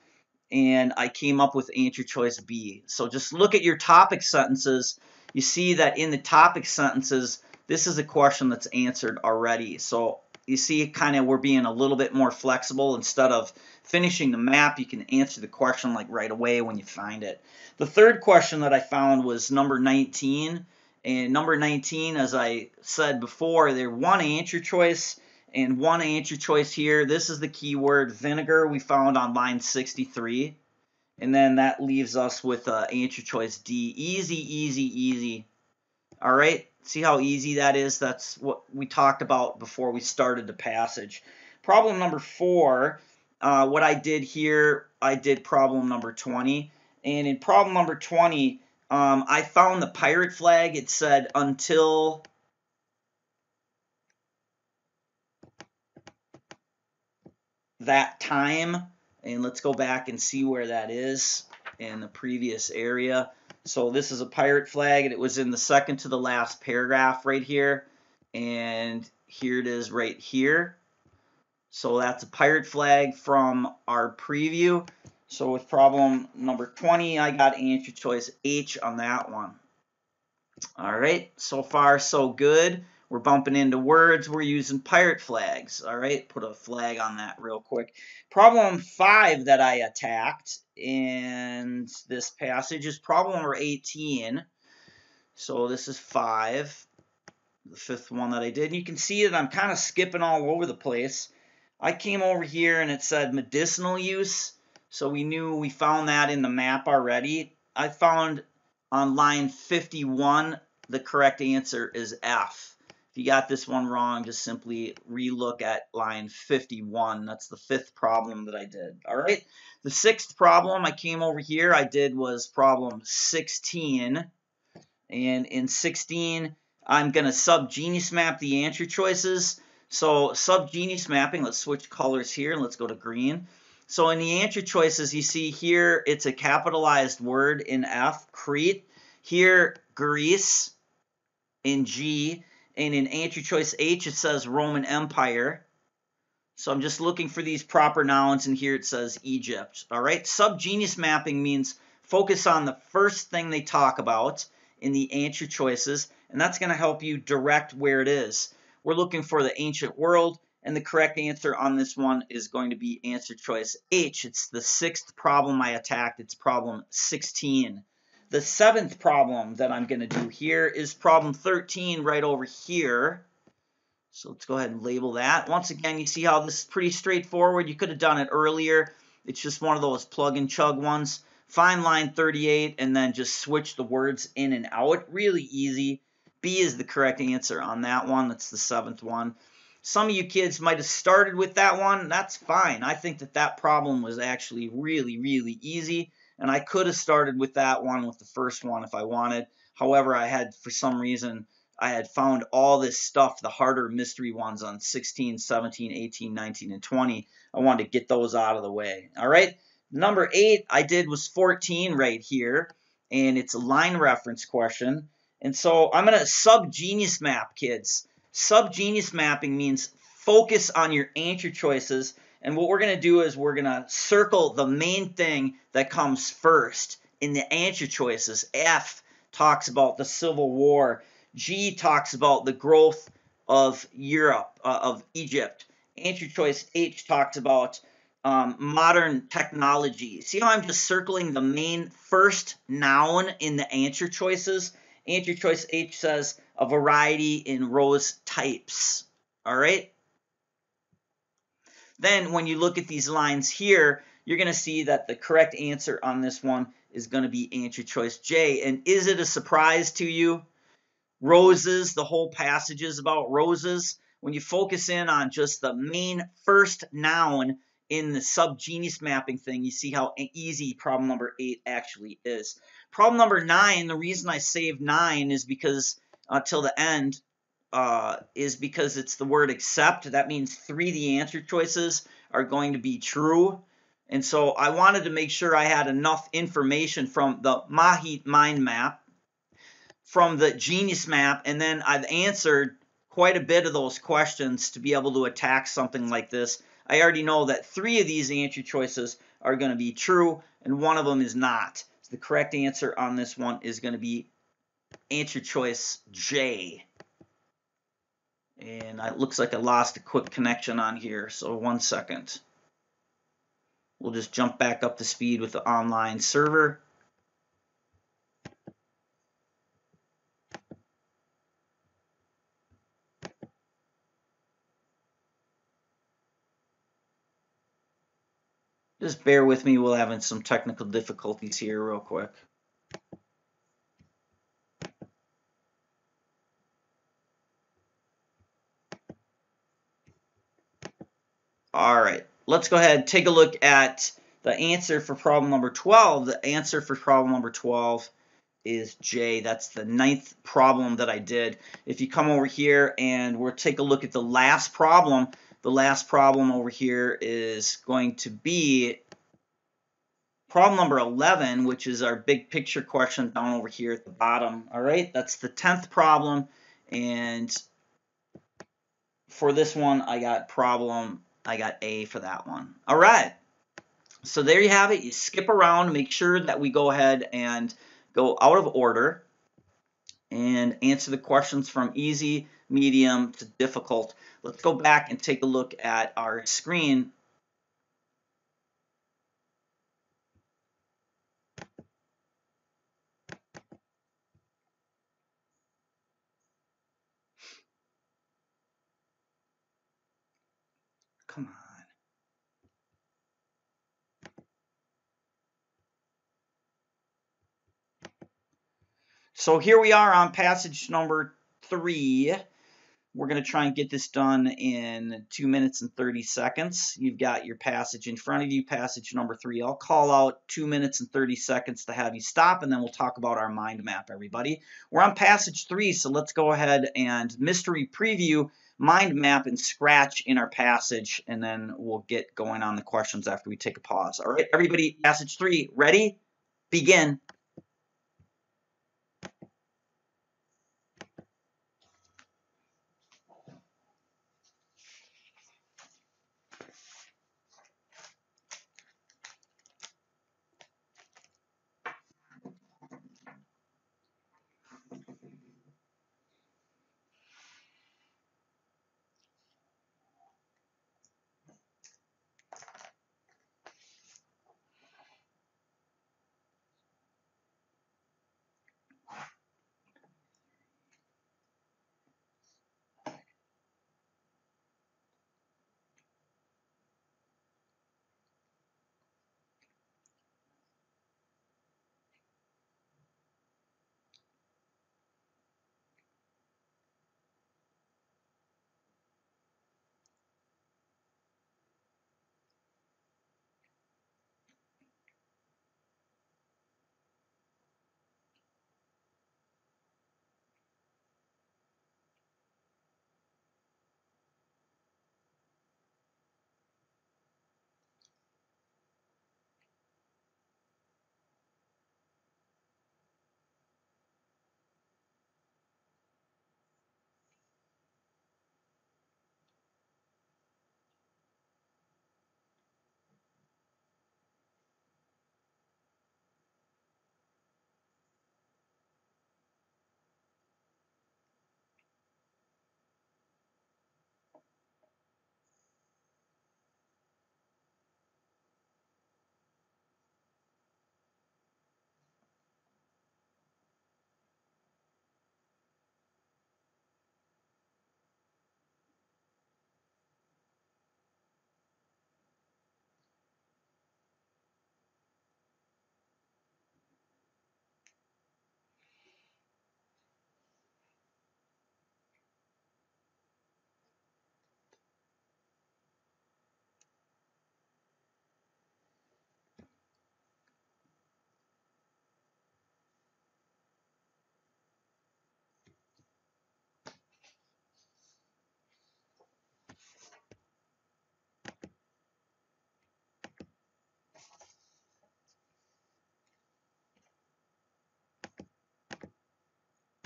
and I came up with answer choice B. So just look at your topic sentences. You see that in the topic sentences, this is a question that's answered already. So you see kind of we're being a little bit more flexible. Instead of finishing the map, you can answer the question like right away when you find it. The third question that I found was number 19. And number 19, as I said before, there's one answer choice and one answer choice here. This is the keyword vinegar we found on line 63. And then that leaves us with answer choice D. Easy, easy, easy. All right, see how easy that is? That's what we talked about before we started the passage. Problem number 4, what I did here, I did problem number 20. And in problem number 20, I found the pirate flag. It said until that time. And let's go back and see where that is in the previous area. So this is a pirate flag, and it was in the second to the last paragraph right here. And here it is right here. So that's a pirate flag from our preview. So with problem number 20, I got answer choice H on that one. All right, so far so good. We're bumping into words. We're using pirate flags. All right, put a flag on that real quick. Problem 5 that I attacked in this passage is problem number 18. So this is 5, the 5th one that I did. And you can see that I'm kind of skipping all over the place. I came over here and it said medicinal use. So we found that in the map already. I found on line 51, the correct answer is F. If you got this one wrong, just simply relook at line 51. That's the 5th problem that I did. All right. The 6th problem I came over here, I did was problem 16. And in 16, I'm going to sub-genius map the answer choices. So sub-genius mapping, let's switch colors here and let's go to green. So in the answer choices, you see here, it's a capitalized word in F, Crete. Here, Greece in G. And in answer choice H, it says Roman Empire. So I'm just looking for these proper nouns, and here it says Egypt. All right, sub-genius mapping means focus on the first thing they talk about in the answer choices, and that's going to help you direct where it is. We're looking for the ancient world, and the correct answer on this one is going to be answer choice H. It's the 6th problem I attacked. It's problem 16. The 7th problem that I'm going to do here is problem 13 right over here. So let's go ahead and label that. Once again, you see how this is pretty straightforward. You could have done it earlier. It's just one of those plug and chug ones. Find line 38 and then just switch the words in and out. Really easy. B is the correct answer on that one. That's the 7th one. Some of you kids might have started with that one. That's fine. I think that problem was actually really, really easy. And I could have started with that one, with the first one if I wanted. However, for some reason, I had found all this stuff, the harder mystery ones on 16, 17, 18, 19, and 20. I wanted to get those out of the way. All right. Number 8 I did was 14 right here. And it's a line reference question. And so I'm going to sub-genius map, kids. Sub-genius mapping means focus on your answer choices. And what we're going to do is we're going to circle the main thing that comes first in the answer choices. F talks about the Civil War. G talks about the growth of Europe, of Egypt. Answer choice H talks about modern technology. See how I'm just circling the main first noun in the answer choices? Answer choice H says a variety in rose types. All right? Then when you look at these lines here, you're going to see that the correct answer on this one is going to be answer choice J. And is it a surprise to you? Roses, the whole passage is about roses. When you focus in on just the main first noun in the subgenus mapping thing, you see how easy problem number 8 actually is. Problem number 9, the reason I saved 9 is because till the end is because it's the word except. That means 3 of the answer choices are going to be true. And so I wanted to make sure I had enough information from the Mahit mind map, from the genius map, and then I've answered quite a bit of those questions to be able to attack something like this. I already know that 3 of these answer choices are going to be true, and 1 of them is not. So the correct answer on this one is going to be answer choice J. And it looks like I lost a quick connection on here, so 1 second. We'll just jump back up to speed with the online server. Just bear with me, we're having some technical difficulties here real quick. All right, let's go ahead and take a look at the answer for problem number 12. The answer for problem number 12 is J. That's the 9th problem that I did. If you come over here and we'll take a look at the last problem over here is going to be problem number 11, which is our big picture question down over here at the bottom. All right, that's the 10th problem, and for this one I got A for that one. All right, so there you have it. You skip around, make sure that we go ahead and go out of order and answer the questions from easy, medium to difficult. Let's go back and take a look at our screen. Come on. So here we are on passage number 3. We're going to try and get this done in 2 minutes and 30 seconds. You've got your passage in front of you, passage number 3. I'll call out 2 minutes and 30 seconds to have you stop, and then we'll talk about our mind map, everybody. We're on passage 3, so let's go ahead and mystery preview, mind map, and scratch in our passage, and then we'll get going on the questions after we take a pause. All right, everybody, passage 3, ready? Begin.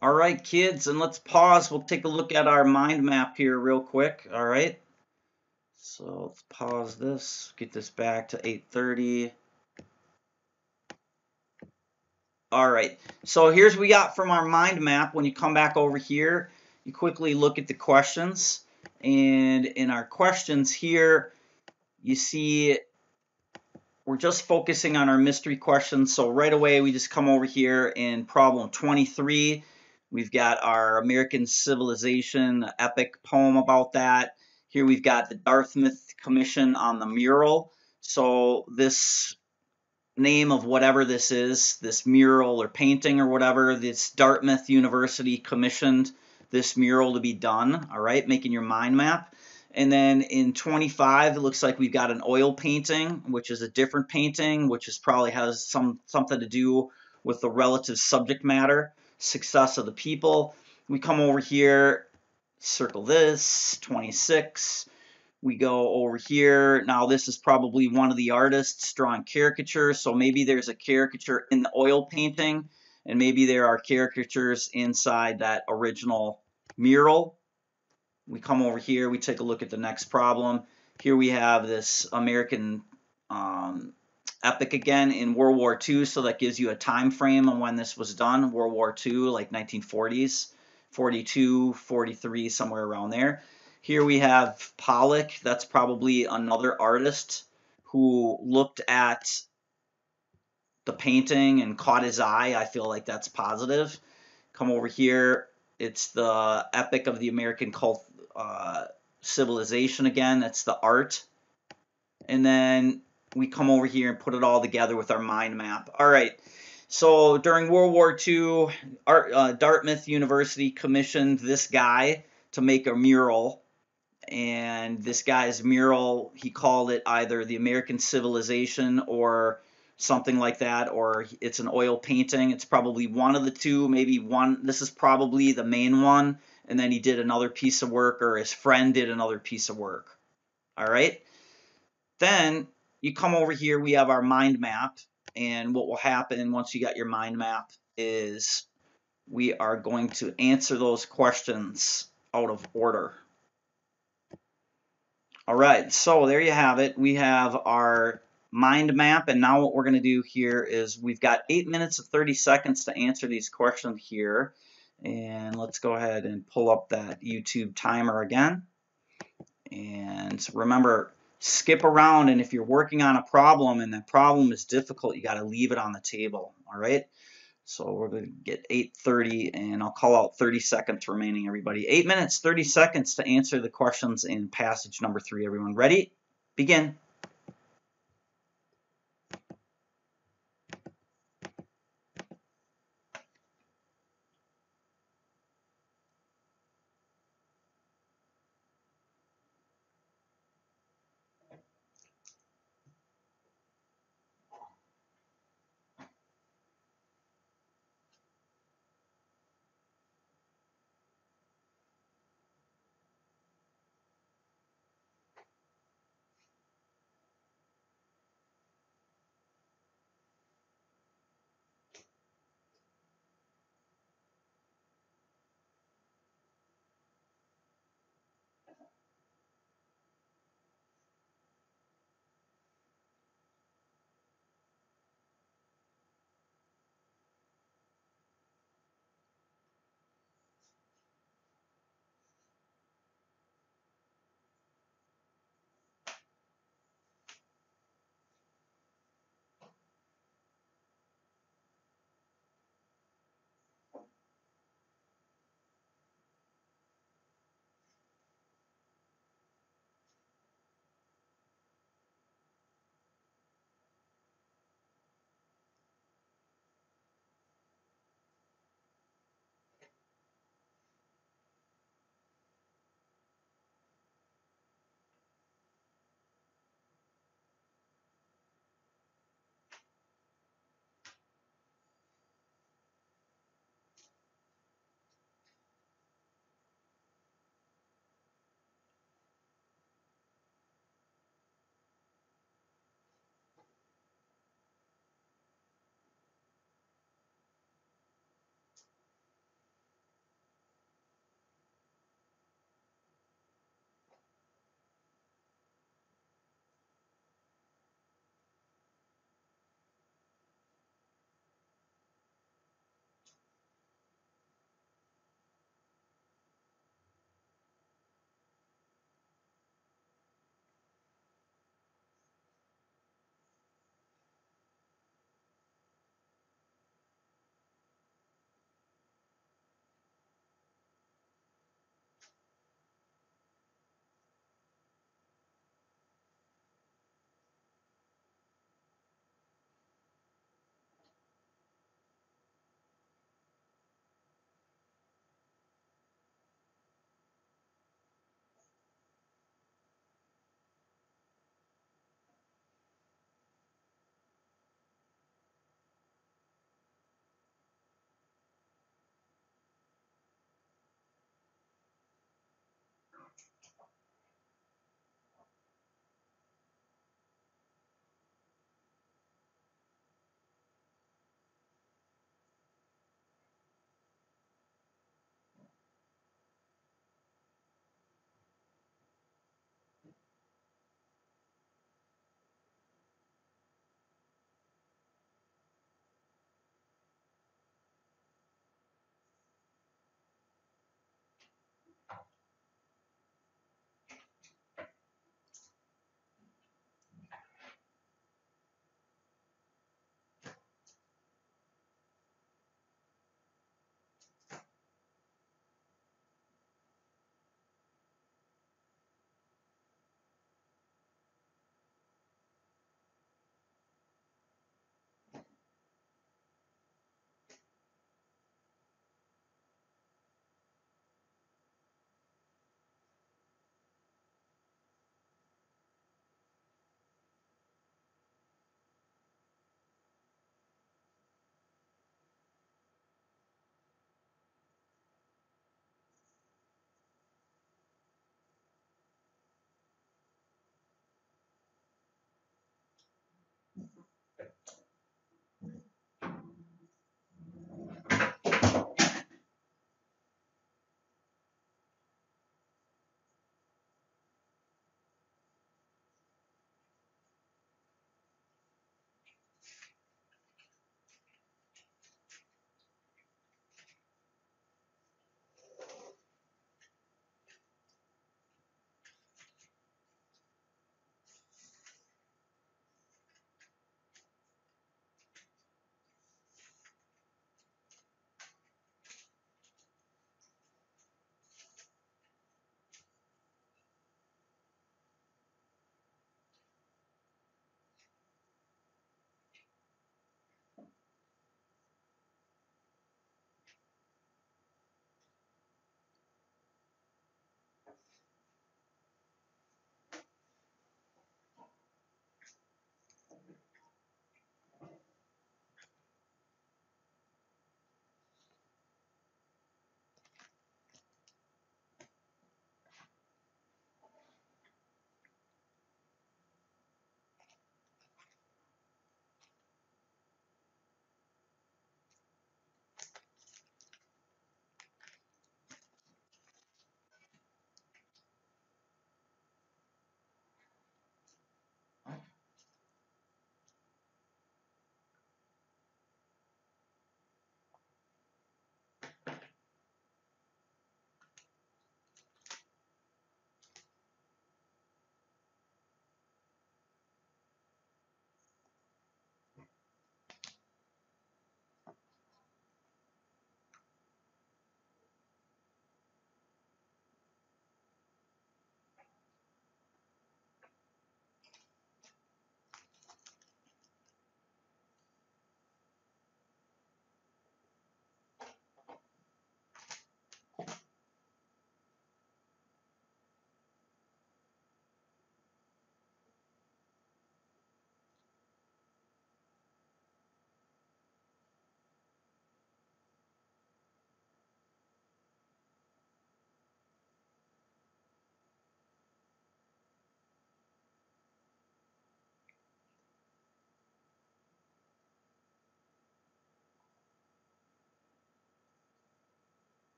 All right, kids, and let's pause. We'll take a look at our mind map here real quick. All right. So let's pause this, get this back to 8:30. All right. So here's what we got from our mind map. When you come back over here, you quickly look at the questions. And in our questions here, you see we're just focusing on our mystery questions. So right away, we just come over here in problem 23. We've got our American civilization epic poem about that. Here we've got the Dartmouth Commission on the mural. So this name of whatever this is, this mural or painting or whatever, this Dartmouth University commissioned this mural to be done. All right, making your mind map. And then in 25, it looks like we've got an oil painting, which is a different painting, which is probably has something to do with the relative subject matter, success of the people. We come over here, circle this, 26. We go over here. Now this is probably one of the artists drawing caricatures, so maybe there's a caricature in the oil painting, and maybe there are caricatures inside that original mural. We come over here, we take a look at the next problem. Here we have this American epic again in World War II, so that gives you a time frame on when this was done. World War II, like 1940s, 42, 43, somewhere around there. Here we have Pollock. That's probably another artist who looked at the painting and caught his eye. I feel like that's positive. Come over here. It's the epic of the American civilization again. That's the art. And then we come over here and put it all together with our mind map. All right. So during World War II, Dartmouth University commissioned this guy to make a mural. And this guy's mural, he called it either the American civilization or something like that, or it's an oil painting. It's probably one of the two, maybe one. This is probably the main one. And then he did another piece of work, or his friend did another piece of work. All right. Then you come over here, we have our mind map. And what will happen once you got your mind map is we are going to answer those questions out of order. All right, so there you have it. We have our mind map, and now what we're going to do here is we've got 8 minutes and 30 seconds to answer these questions here. And let's go ahead and pull up that YouTube timer again. And remember, skip around, and if you're working on a problem and that problem is difficult, you got to leave it on the table, all right? So we're going to get 8:30, and I'll call out 30 seconds remaining, everybody. 8 minutes, 30 seconds to answer the questions in passage number 3, everyone. Ready? Begin.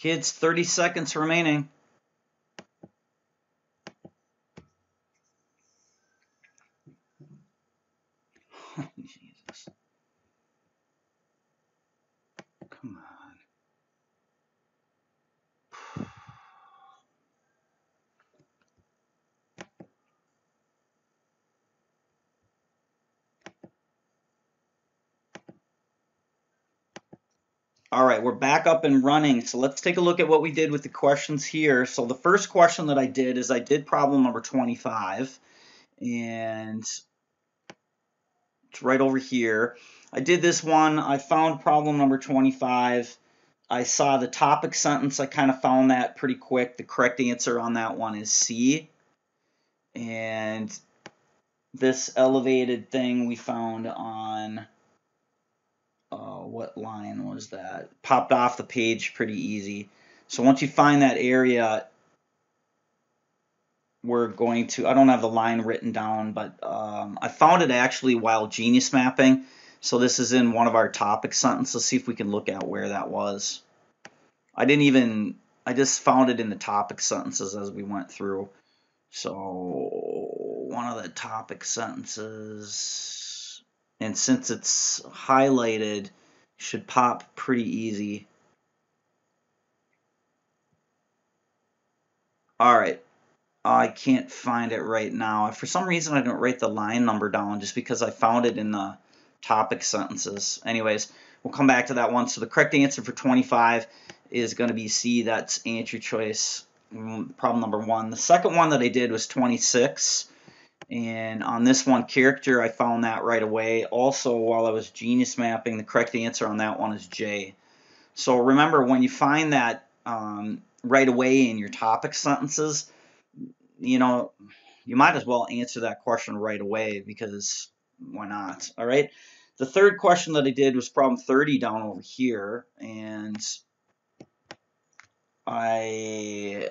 Kids, 30 seconds remaining. Jesus. Come on. All right, we're back up and running. So let's take a look at what we did with the questions here. So the first question that I did is I did problem number 25, and it's right over here. I did this one. I found problem number 25. I saw the topic sentence. I kind of found that pretty quick. The correct answer on that one is C. And this elevated thing we found on, what line was that? Popped off the page pretty easy. So once you find that area, we're going to, I don't have the line written down, but I found it actually while genius mapping. So this is in one of our topic sentences. Let's see if we can look at where that was. I didn't even I just found it in the topic sentences as we went through. So one of the topic sentences, and since it's highlighted, should pop pretty easy. All right, I can't find it right now. For some reason, I don't write the line number down just because I found it in the topic sentences. Anyways, we'll come back to that one. So the correct answer for 25 is going to be C. That's answer choice problem number 1. The second one that I did was 26. And on this one, character, I found that right away. Also, while I was genius mapping, the correct answer on that one is J. So remember, when you find that right away in your topic sentences, you know, you might as well answer that question right away, because why not? All right. The third question that I did was problem 30 down over here, and I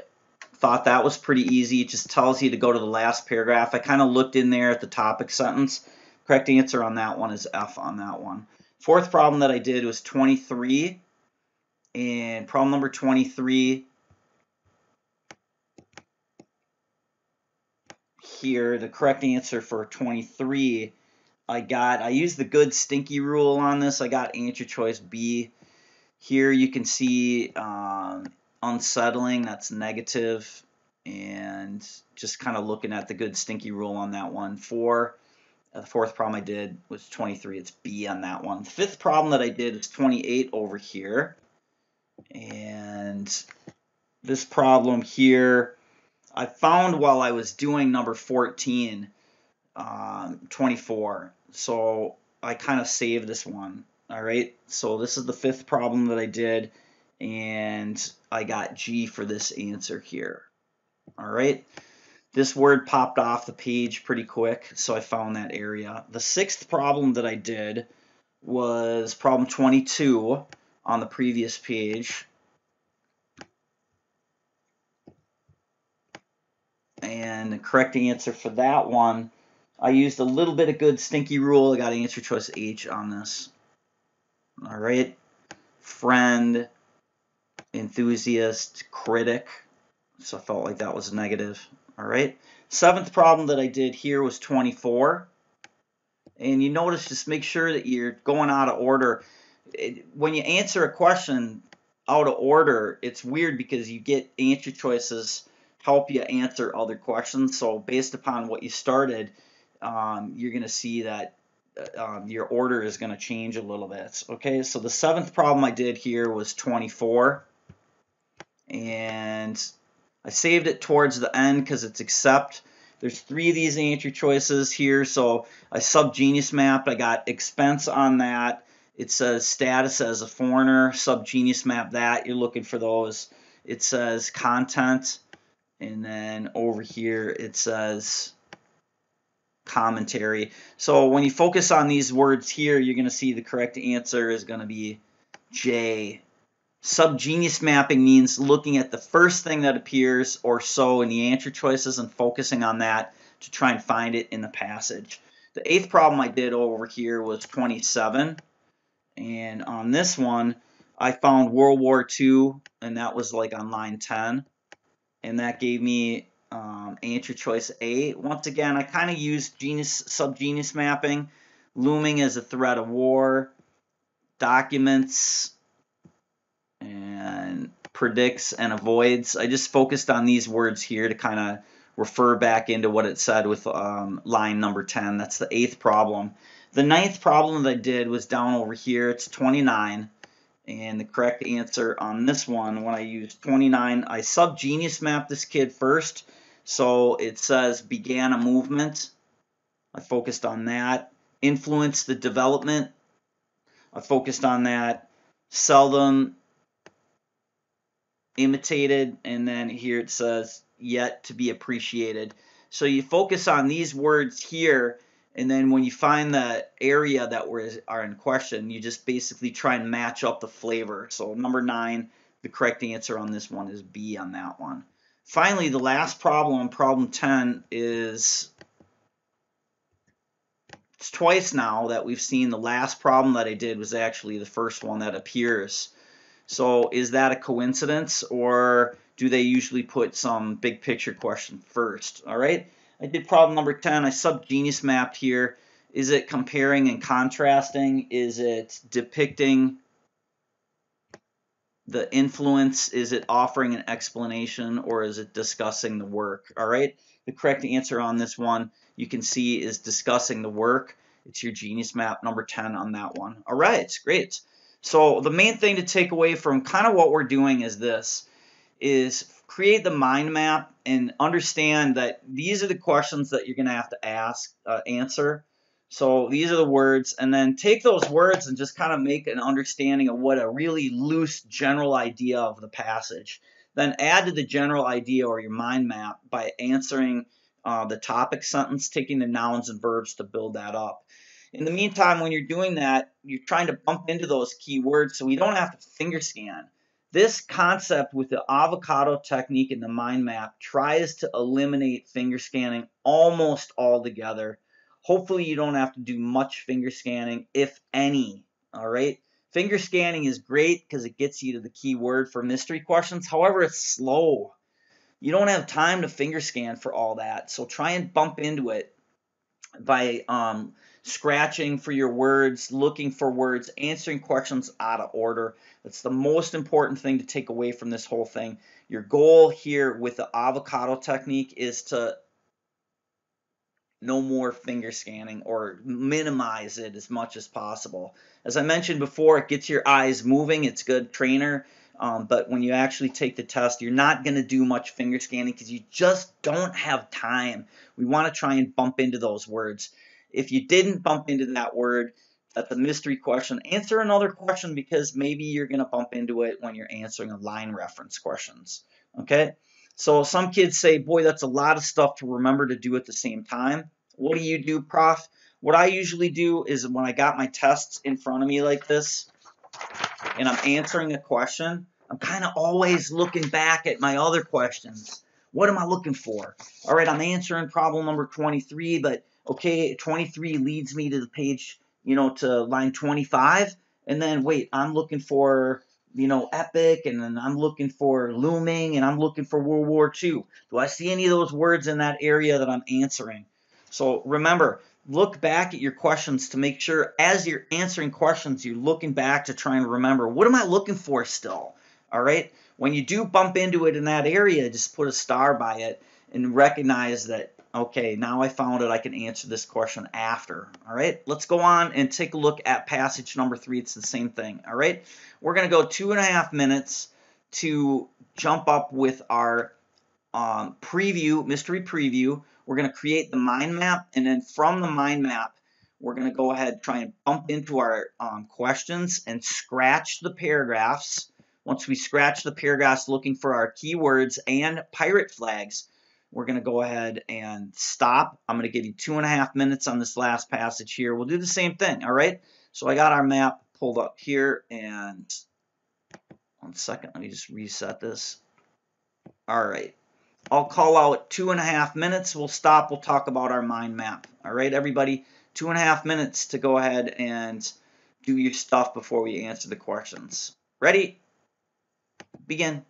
thought that was pretty easy. It just tells you to go to the last paragraph. I kind of looked in there at the topic sentence. Correct answer on that one is F on that one. Fourth problem that I did was 23, and problem number 23 here, the correct answer for 23, I used the good stinky rule on this. I got answer choice B. Here you can see unsettling, that's negative, and just kind of looking at the good stinky rule on that one. The fourth problem I did was 23. It's B on that one. The fifth problem that I did is 28 over here. And this problem here, I found while I was doing number 14, 24. So I kind of saved this one. All right. So this is the fifth problem that I did, and I got G for this answer here. All right. This word popped off the page pretty quick, so I found that area. The sixth problem that I did was problem 22 on the previous page. And the correct answer for that one, I used a little bit of good stinky rule. I got answer choice H on this. All right. Friend, enthusiast, critic. So I felt like that was negative. All right. Seventh problem that I did here was 24. And you notice, just make sure that you're going out of order. When you answer a question out of order, it's weird because you get answer choices help you answer other questions. So based upon what you started, you're going to see that your order is going to change a little bit. Okay, so the seventh problem I did here was 24. And I saved it towards the end because it's except. There's 3 of these answer choices here, so I sub-genius mapped. I got expense on that. It says status as a foreigner, sub-genius map that. You're looking for those. It says content, and then over here it says commentary. So when you focus on these words here, you're going to see the correct answer is going to be J. Subgenius mapping means looking at the first thing that appears or so in the answer choices and focusing on that to try and find it in the passage. The 8th problem I did over here was 27. And on this one, I found World War II, and that was like on line 10. And that gave me answer choice A. Once again, I kind of used subgenius mapping, looming as a threat of war, documents, and predicts and avoids. I just focused on these words here to kind of refer back into what it said with line number 10. That's the 8th problem. The 9th problem that I did was down over here. It's 29. And the correct answer on this one, when I used 29, I subgenius mapped this kid first. So it says began a movement. I focused on that. Influenced the development. I focused on that. Seldom imitated, and then here it says yet to be appreciated. So you focus on these words here, and then when you find the area that are in question, you just basically try and match up the flavor. So number 9, the correct answer on this one is B on that one. Finally, the last problem, problem 10, is it's twice now that we've seen the last problem that I did was actually the first one that appears. So is that a coincidence, or do they usually put some big picture question first? All right. I did problem number 10. I sub-genius mapped here. Is it comparing and contrasting? Is it depicting the influence? Is it offering an explanation, or is it discussing the work? All right. The correct answer on this one, you can see, is discussing the work. It's your genius map number 10 on that one. All right, great. So the main thing to take away from kind of what we're doing is create the mind map and understand that these are the questions that you're going to have to answer. So these are the words, and then take those words and just kind of make an understanding of what a really loose general idea of the passage. Then add to the general idea or your mind map by answering the topic sentence, taking the nouns and verbs to build that up. In the meantime, when you're doing that, you're trying to bump into those key words so we don't have to finger scan. This concept with the avocado technique and the mind map tries to eliminate finger scanning almost altogether. Hopefully you don't have to do much finger scanning, if any. All right. Finger scanning is great because it gets you to the key word for mystery questions. However, it's slow. You don't have time to finger scan for all that. So try and bump into it by scratching for your words, looking for words, answering questions out of order. That's the most important thing to take away from this whole thing. Your goal here with the avocado technique is to no more finger scanning or minimize it as much as possible. As I mentioned before, it gets your eyes moving. It's a good trainer. But when you actually take the test, you're not going to do much finger scanning because you just don't have time. We want to try and bump into those words. If you didn't bump into that word, that's a mystery question. Answer another question because maybe you're going to bump into it when you're answering a line reference questions. Okay? So some kids say, boy, that's a lot of stuff to remember to do at the same time. What do you do, Prof? What I usually do is when I got my tests in front of me like this and I'm answering a question, I'm kind of always looking back at my other questions. What am I looking for? All right, I'm answering problem number 23, but okay, 23 leads me to the page, to line 25. And then, wait, I'm looking for, epic, and then I'm looking for looming, and I'm looking for World War II. Do I see any of those words in that area that I'm answering? So remember, look back at your questions to make sure as you're answering questions, you're looking back to try and remember, what am I looking for still? All right. When you do bump into it in that area, just put a star by it and recognize that, okay, now I found it. I can answer this question after. All right. Let's go on and take a look at passage number 3. It's the same thing. All right. We're going to go 2.5 minutes to jump up with our mystery preview. We're going to create the mind map, and then from the mind map, we're going to go ahead, try and bump into our questions and scratch the paragraphs. Once we scratch the paragraphs looking for our keywords and pirate flags, we're going to go ahead and stop. I'm going to give you 2.5 minutes on this last passage here. We'll do the same thing, all right? So I got our map pulled up here, and 1 second, let me just reset this. All right. I'll call out 2.5 minutes. We'll stop. We'll talk about our mind map. All right, everybody. 2.5 minutes to go ahead and do your stuff before we answer the questions. Ready? Begin.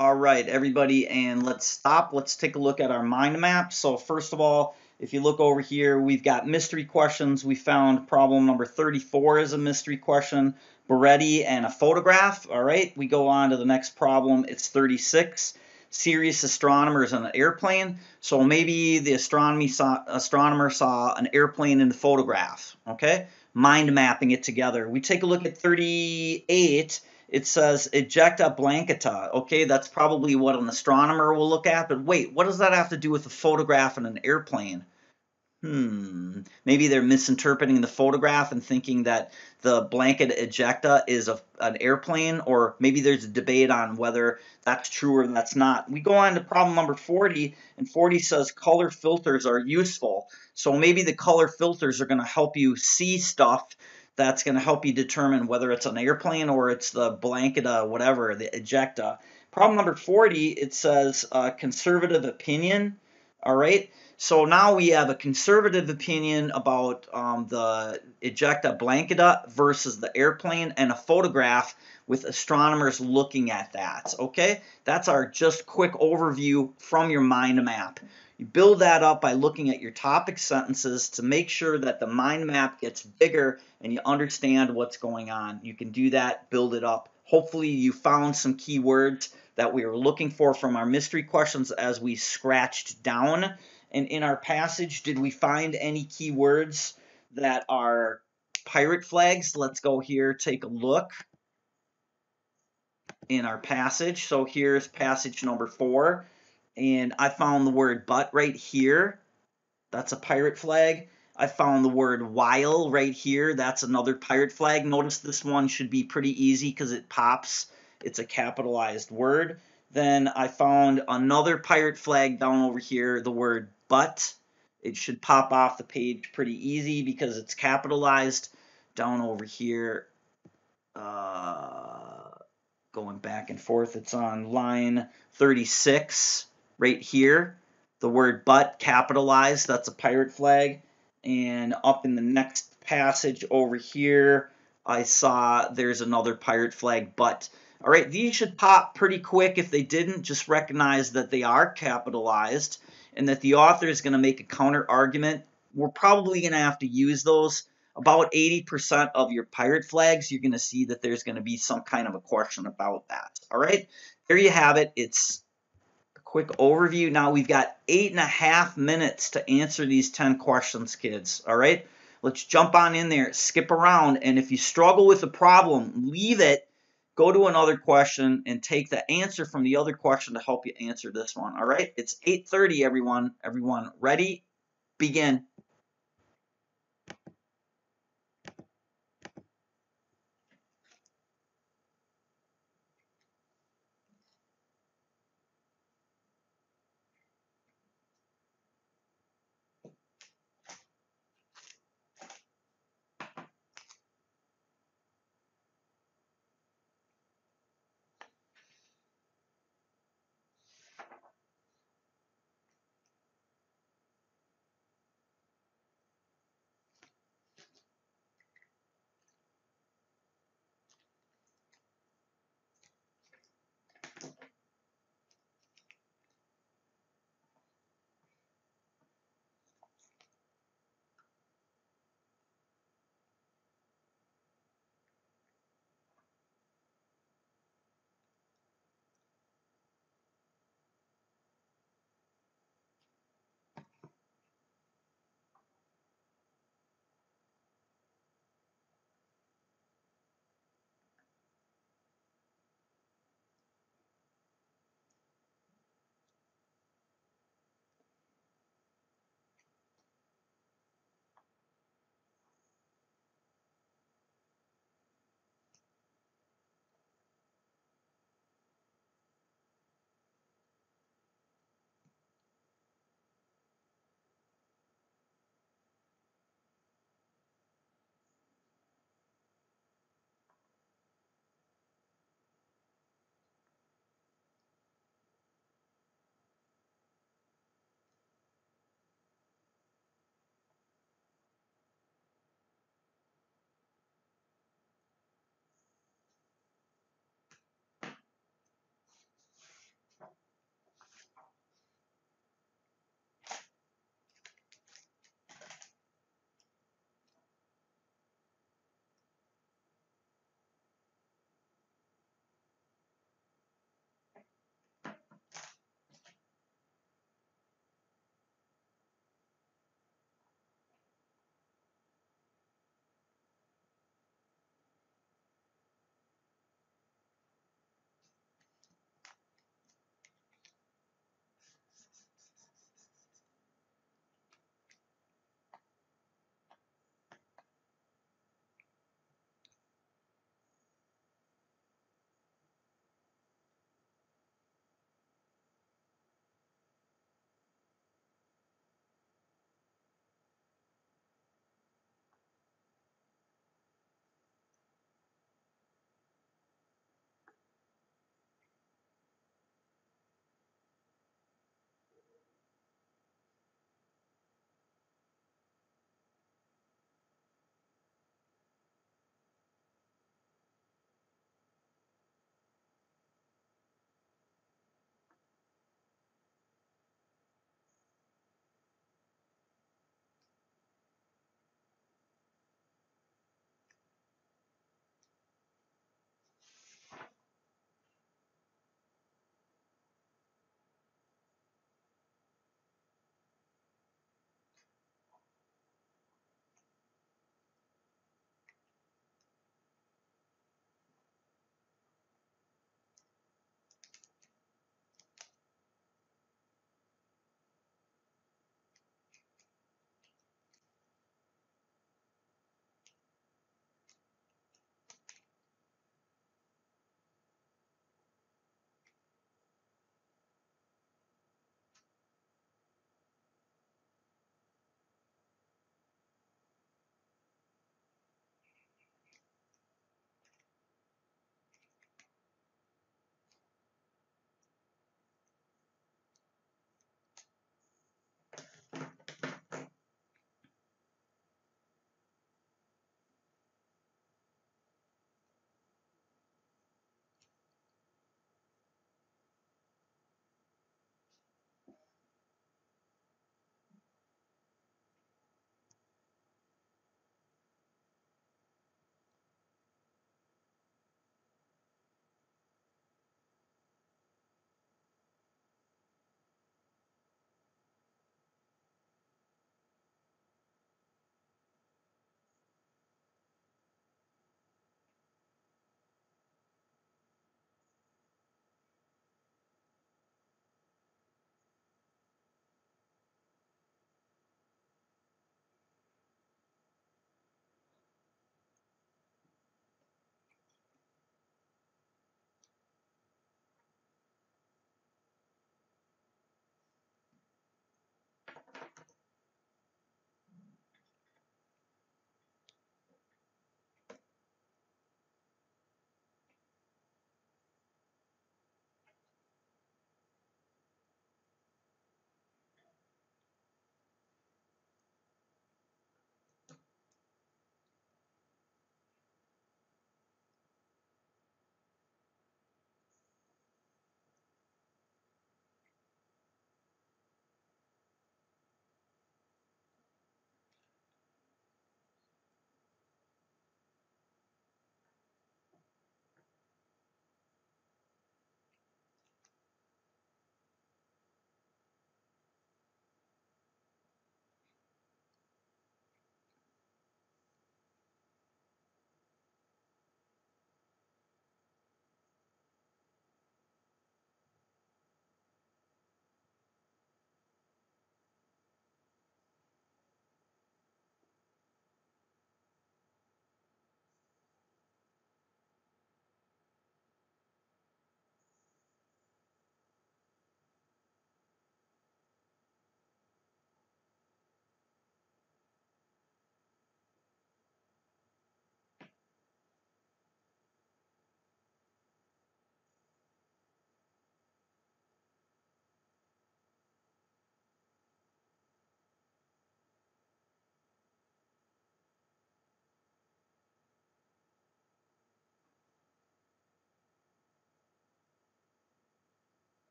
All right, everybody, and let's stop. Let's take a look at our mind map. So first of all, if you look over here, we've got mystery questions. We found problem number 34 is a mystery question, Beretti and a photograph. All right, we go on to the next problem. It's 36, serious astronomers on an airplane. So maybe the astronomer saw an airplane in the photograph. Okay, mind mapping it together. We take a look at 38. It says ejecta blancata. Okay, that's probably what an astronomer will look at, but wait, what does that have to do with a photograph and an airplane? Maybe they're misinterpreting the photograph and thinking that the blanket ejecta is an airplane, or maybe there's a debate on whether that's true or that's not. We go on to problem number 40, and 40 says color filters are useful. So maybe the color filters are going to help you see stuff that's going to help you determine whether it's an airplane or it's the blanket, whatever, the ejecta. Problem number 40, it says conservative opinion. All right. So now we have a conservative opinion about the ejecta blancata versus the airplane, and a photograph with astronomers looking at that. Okay, that's our just quick overview from your mind map. You build that up by looking at your topic sentences to make sure that the mind map gets bigger and you understand what's going on. You can do that, build it up. Hopefully you found some keywords that we were looking for from our mystery questions as we scratched down. And in our passage, did we find any keywords that are pirate flags? Let's go here, take a look in our passage. So here's passage number 4. And I found the word but right here. That's a pirate flag. I found the word while right here. That's another pirate flag. Notice this one should be pretty easy because it pops. It's a capitalized word. Then I found another pirate flag down over here, the word but. It should pop off the page pretty easy because it's capitalized. Down over here, going back and forth, it's on line 36 right here. The word but capitalized, that's a pirate flag. And up in the next passage over here, I saw there's another pirate flag but. All right, these should pop pretty quick. If they didn't, just recognize that they are capitalized and that the author is going to make a counter argument. We're probably going to have to use those. About 80% of your pirate flags, you're going to see that there's going to be some kind of a question about that. All right, there you have it. It's a quick overview. Now we've got 8.5 minutes to answer these 10 questions, kids. All right, let's jump on in there, skip around, and if you struggle with a problem, leave it. Go to another question and take the answer from the other question to help you answer this one. All right, it's 8:30, everyone. Everyone ready? Begin.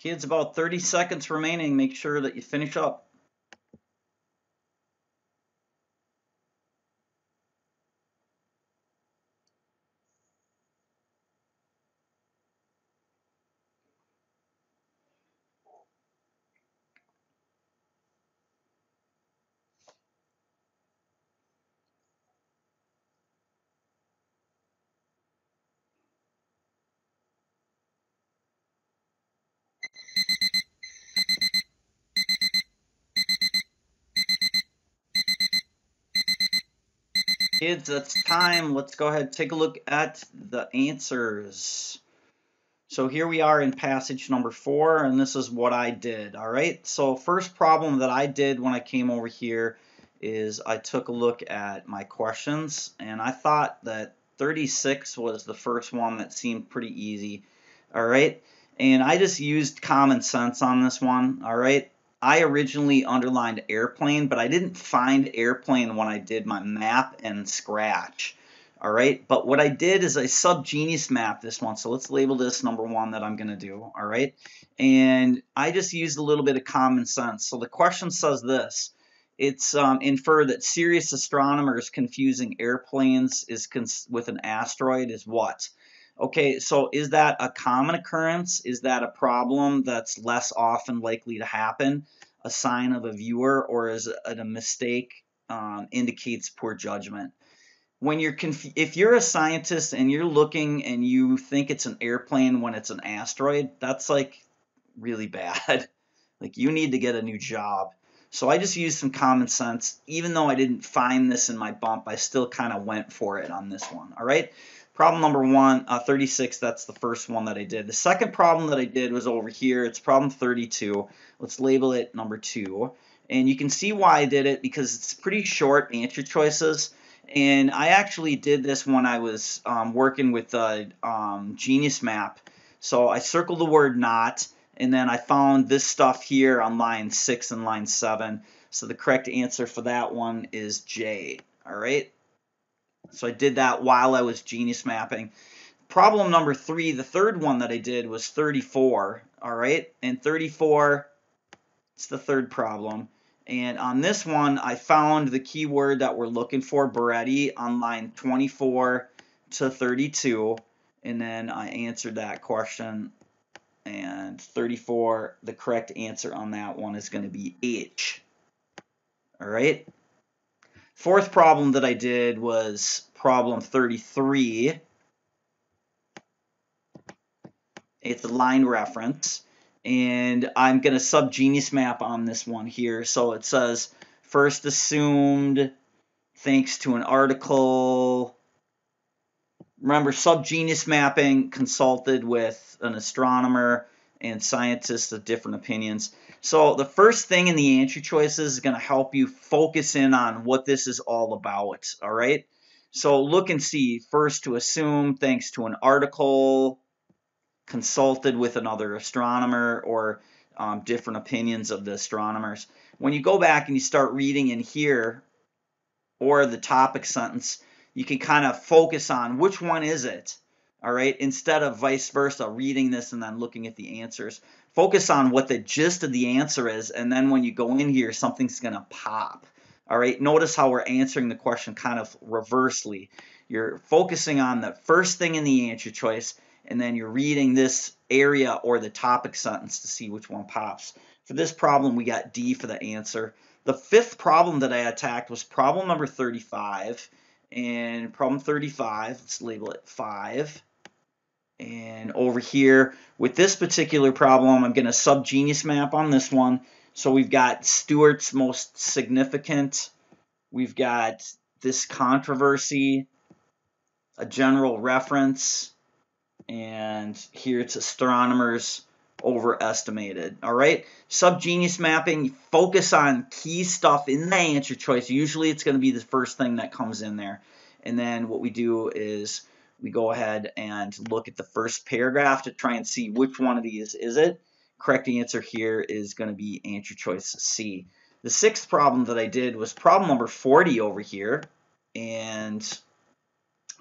Kids, about 30 seconds remaining. Make sure that you finish up. Kids, that's time. Let's go ahead and take a look at the answers. So here we are in passage number 4, and this is what I did, all right? So first problem that I did when I came over here is I took a look at my questions, and I thought that 36 was the first one that seemed pretty easy, all right? And I just used common sense on this one, all right? I originally underlined airplane, but I didn't find airplane when I did my map and scratch. All right, but what I did is I sub-genius mapped this one. So let's label this number 1 that I'm going to do. All right, and I just used a little bit of common sense. So the question says this. It's infer that serious astronomers confusing airplanes with an asteroid is what? Okay, so is that a common occurrence? Is that a problem that's less often likely to happen? A sign of a viewer, or is it a mistake indicates poor judgment? When you're if you're a scientist and you're looking and you think it's an airplane when it's an asteroid, that's like really bad. Like you need to get a new job. So I just used some common sense. Even though I didn't find this in my bump, I still kind of went for it on this one. All right. Problem number 1, 36, that's the first one that I did. The second problem that I did was over here. It's problem 32. Let's label it number 2. And you can see why I did it because it's pretty short answer choices. And I actually did this when I was working with the Genius Map. So I circled the word not, and then I found this stuff here on line 6 and line 7. So the correct answer for that one is J. All right. So I did that while I was Genius Mapping. Problem number 3, the third one that I did was 34. All right. And 34, it's the third problem. And on this one, I found the keyword that we're looking for, Beretti, on line 24 to 32. And then I answered that question. And 34, the correct answer on that one is going to be H. All right. Fourth problem that I did was problem 33. It's a line reference. And I'm going to sub-genius map on this one here. So it says, first assumed, thanks to an article. Remember, sub-genius mapping, consulted with an astronomer and scientists of different opinions. So the first thing in the answer choices is going to help you focus in on what this is all about, all right? So look and see, first to assume, thanks to an article, consulted with another astronomer, or different opinions of the astronomers. When you go back and you start reading in here, or the topic sentence, you can kind of focus on which one is it, all right, instead of vice versa, reading this and then looking at the answers. Focus on what the gist of the answer is, and then when you go in here, something's going to pop. All right, notice how we're answering the question kind of reversely. You're focusing on the first thing in the answer choice, and then you're reading this area or the topic sentence to see which one pops. For this problem, we got D for the answer. The fifth problem that I attacked was problem number 35. And problem 35, let's label it 5. And over here, with this particular problem, I'm going to sub-genius map on this one. So we've got Stewart's most significant. We've got this controversy, a general reference, and here it's astronomers overestimated. All right, sub-genius mapping, focus on key stuff in the answer choice. Usually it's going to be the first thing that comes in there. And then what we do is we go ahead and look at the first paragraph to try and see which one of these is it. Correct answer here is going to be answer choice C. The sixth problem that I did was problem number 40 over here. And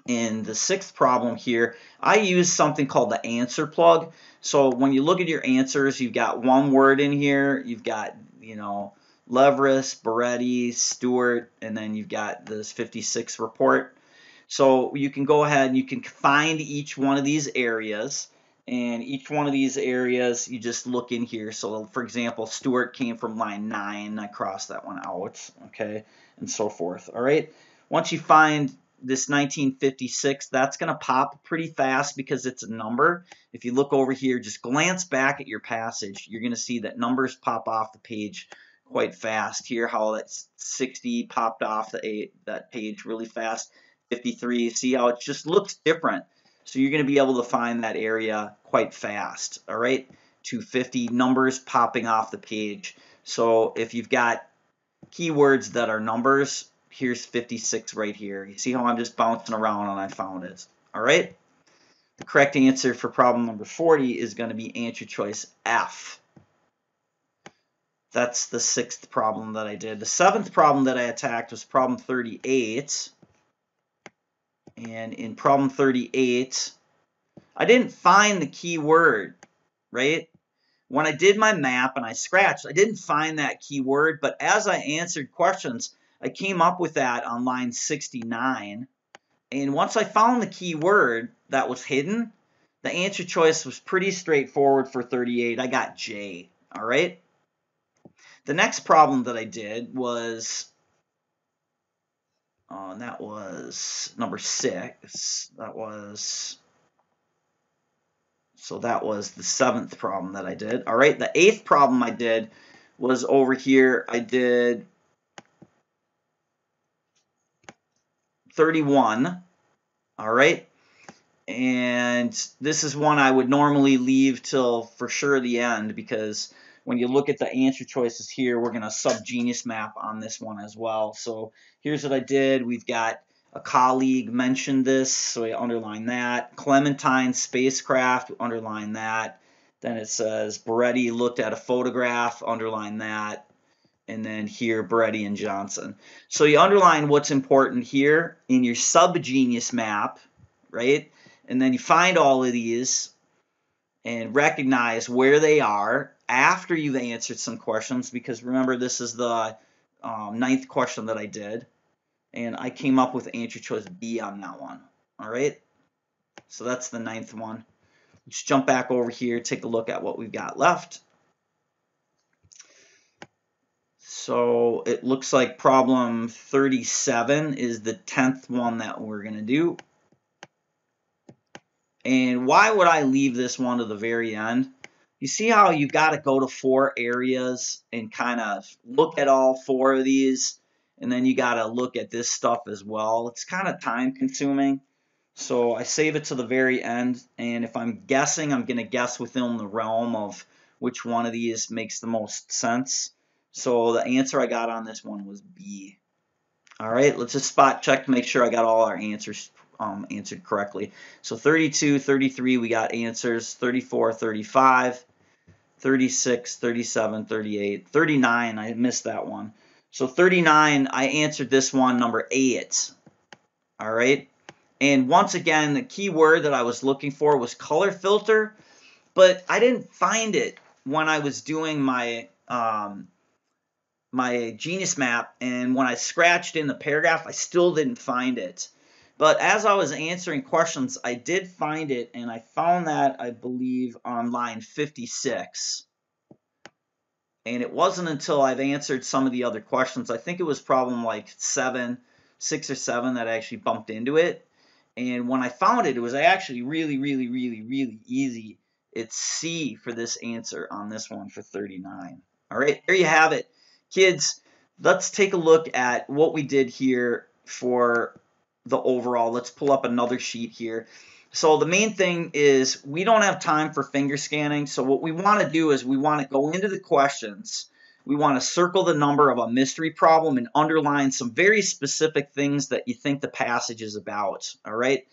In the sixth problem here, I use something called the answer plug. So when you look at your answers, you've got one word in here, you've got, Leverus, Beretti, Stewart, and then you've got this 56 report. So you can go ahead and you can find each one of these areas, and each one of these areas you just look in here. So for example, Stewart came from line 9, I crossed that one out, okay, and so forth. All right, once you find this 1956, that's going to pop pretty fast because it's a number. If you look over here, just glance back at your passage, you're going to see that numbers pop off the page quite fast. Here, how that 60 popped off that page really fast. 53, see how it just looks different. So you're going to be able to find that area quite fast. All right, 250, numbers popping off the page. So if you've got keywords that are numbers, here's 56 right here. You see how I'm just bouncing around and I found it. All right, the correct answer for problem number 40 is going to be answer choice F. That's the sixth problem that I did. The seventh problem that I attacked was problem 38. And in problem 38, I didn't find the key word, right? When I did my map and I scratched, I didn't find that key word, but as I answered questions, I came up with that on line 69. And once I found the key word that was hidden, the answer choice was pretty straightforward for 38. I got J, all right? The next problem that I did was, and that was number 6. So that was the seventh problem that I did. All right, the eighth problem I did was over here. I did 31. All right, and this is one I would normally leave till for sure the end, because when you look at the answer choices here, we're going to subgenius map on this one as well. So here's what I did. We've got a colleague mentioned this, so we underline that. Clementine spacecraft, underline that. Then it says Beretti looked at a photograph, underline that. And then here, Beretti and Johnson. So you underline what's important here in your subgenius map, right? And then you find all of these and recognize where they are after you've answered some questions, because remember, this is the 9th question that I did, and I came up with answer choice B on that one. All right, so that's the 9th one. Let's jump back over here, take a look at what we've got left. So it looks like problem 37 is the 10th one that we're going to do. And why would I leave this one to the very end? You see how you've got to go to 4 areas and kind of look at all 4 of these, and then you got to look at this stuff as well. It's kind of time consuming. So I save it to the very end, and if I'm guessing, I'm going to guess within the realm of which one of these makes the most sense. So the answer I got on this one was B. All right, let's just spot check to make sure I got all our answers answered correctly. So 32, 33, we got answers. 34, 35, 36, 37, 38, 39, I missed that one. So 39, I answered this one, number 8. All right, and once again, the key word that I was looking for was color filter, but I didn't find it when I was doing my my genius map, and when I scratched in the paragraph, I still didn't find it. But as I was answering questions, I did find it, and I found that, I believe, on line 56. And it wasn't until I've answered some of the other questions, I think it was problem like 6 or 7, that I actually bumped into it. And when I found it, it was actually really, really, really, really easy. It's C for this answer on this one for 39. All right, there you have it. Kids, let's take a look at what we did here for the overall. Let's pull up another sheet here. So the main thing is we don't have time for finger scanning. So what we want to do is we want to go into the questions. We want to circle the number of a mystery problem and underline some very specific things that you think the passage is about. All right.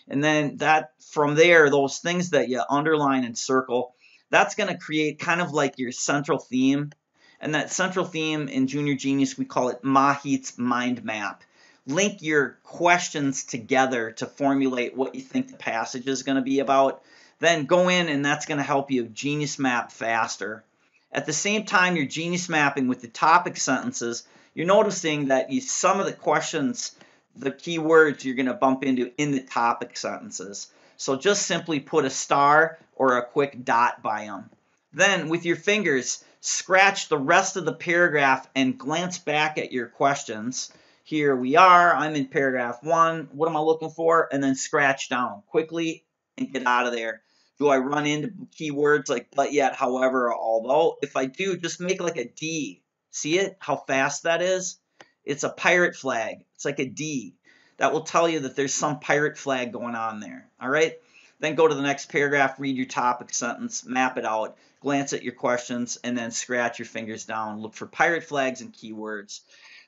And then that from there, those things that you underline and circle, that's going to create kind of like your central theme. And that central theme in Junior Genius, we call it Mahit's mind map. link your questions together to formulate what you think the passage is going to be about. Then go in, and that's going to help you genius map faster. At the same time you're genius mapping with the topic sentences, you're noticing that some of the questions, the keywords you're going to bump into in the topic sentences. So just simply put a star or a quick dot by them. Then with your fingers, scratch the rest of the paragraph and glance back at your questions. Here we are, I'm in paragraph 1, what am I looking for? And then scratch down quickly and get out of there. Do I run into keywords like but, yet, however, although? If I do, just make like a D. See it? How fast that is? It's a pirate flag. It's like a D. That will tell you that there's some pirate flag going on there. All right? Then go to the next paragraph, read your topic sentence, map it out, glance at your questions, and then scratch your fingers down. Look for pirate flags and keywords.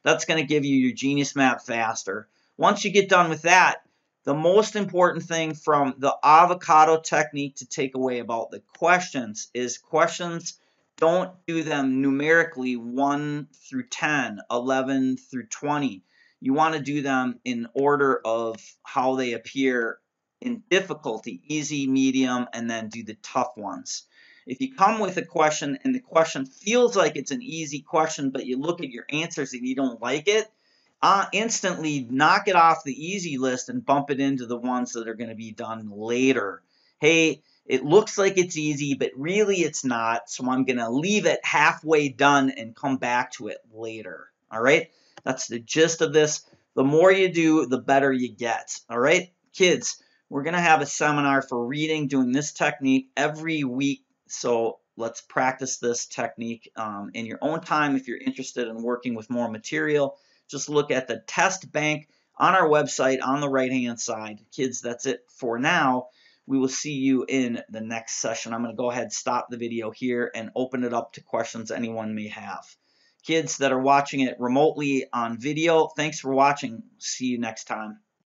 That's going to give you your genius map faster. Once you get done with that, the most important thing from the avocado technique to take away about the questions is questions, don't do them numerically 1 through 10, 11 through 20. You want to do them in order of how they appear in difficulty, easy, medium, and then do the tough ones. If you come with a question and the question feels like it's an easy question, but you look at your answers and you don't like it, instantly knock it off the easy list and bump it into the ones that are going to be done later. Hey, it looks like it's easy, but really it's not, so I'm going to leave it halfway done and come back to it later. All right? That's the gist of this. The more you do, the better you get. All right? Kids, we're going to have a seminar for reading, doing this technique every week. So let's practice this technique in your own time. If you're interested in working with more material, just look at the test bank on our website on the right-hand side. Kids, that's it for now. We will see you in the next session. I'm going to go ahead and stop the video here and open it up to questions anyone may have. Kids that are watching it remotely on video, thanks for watching. See you next time.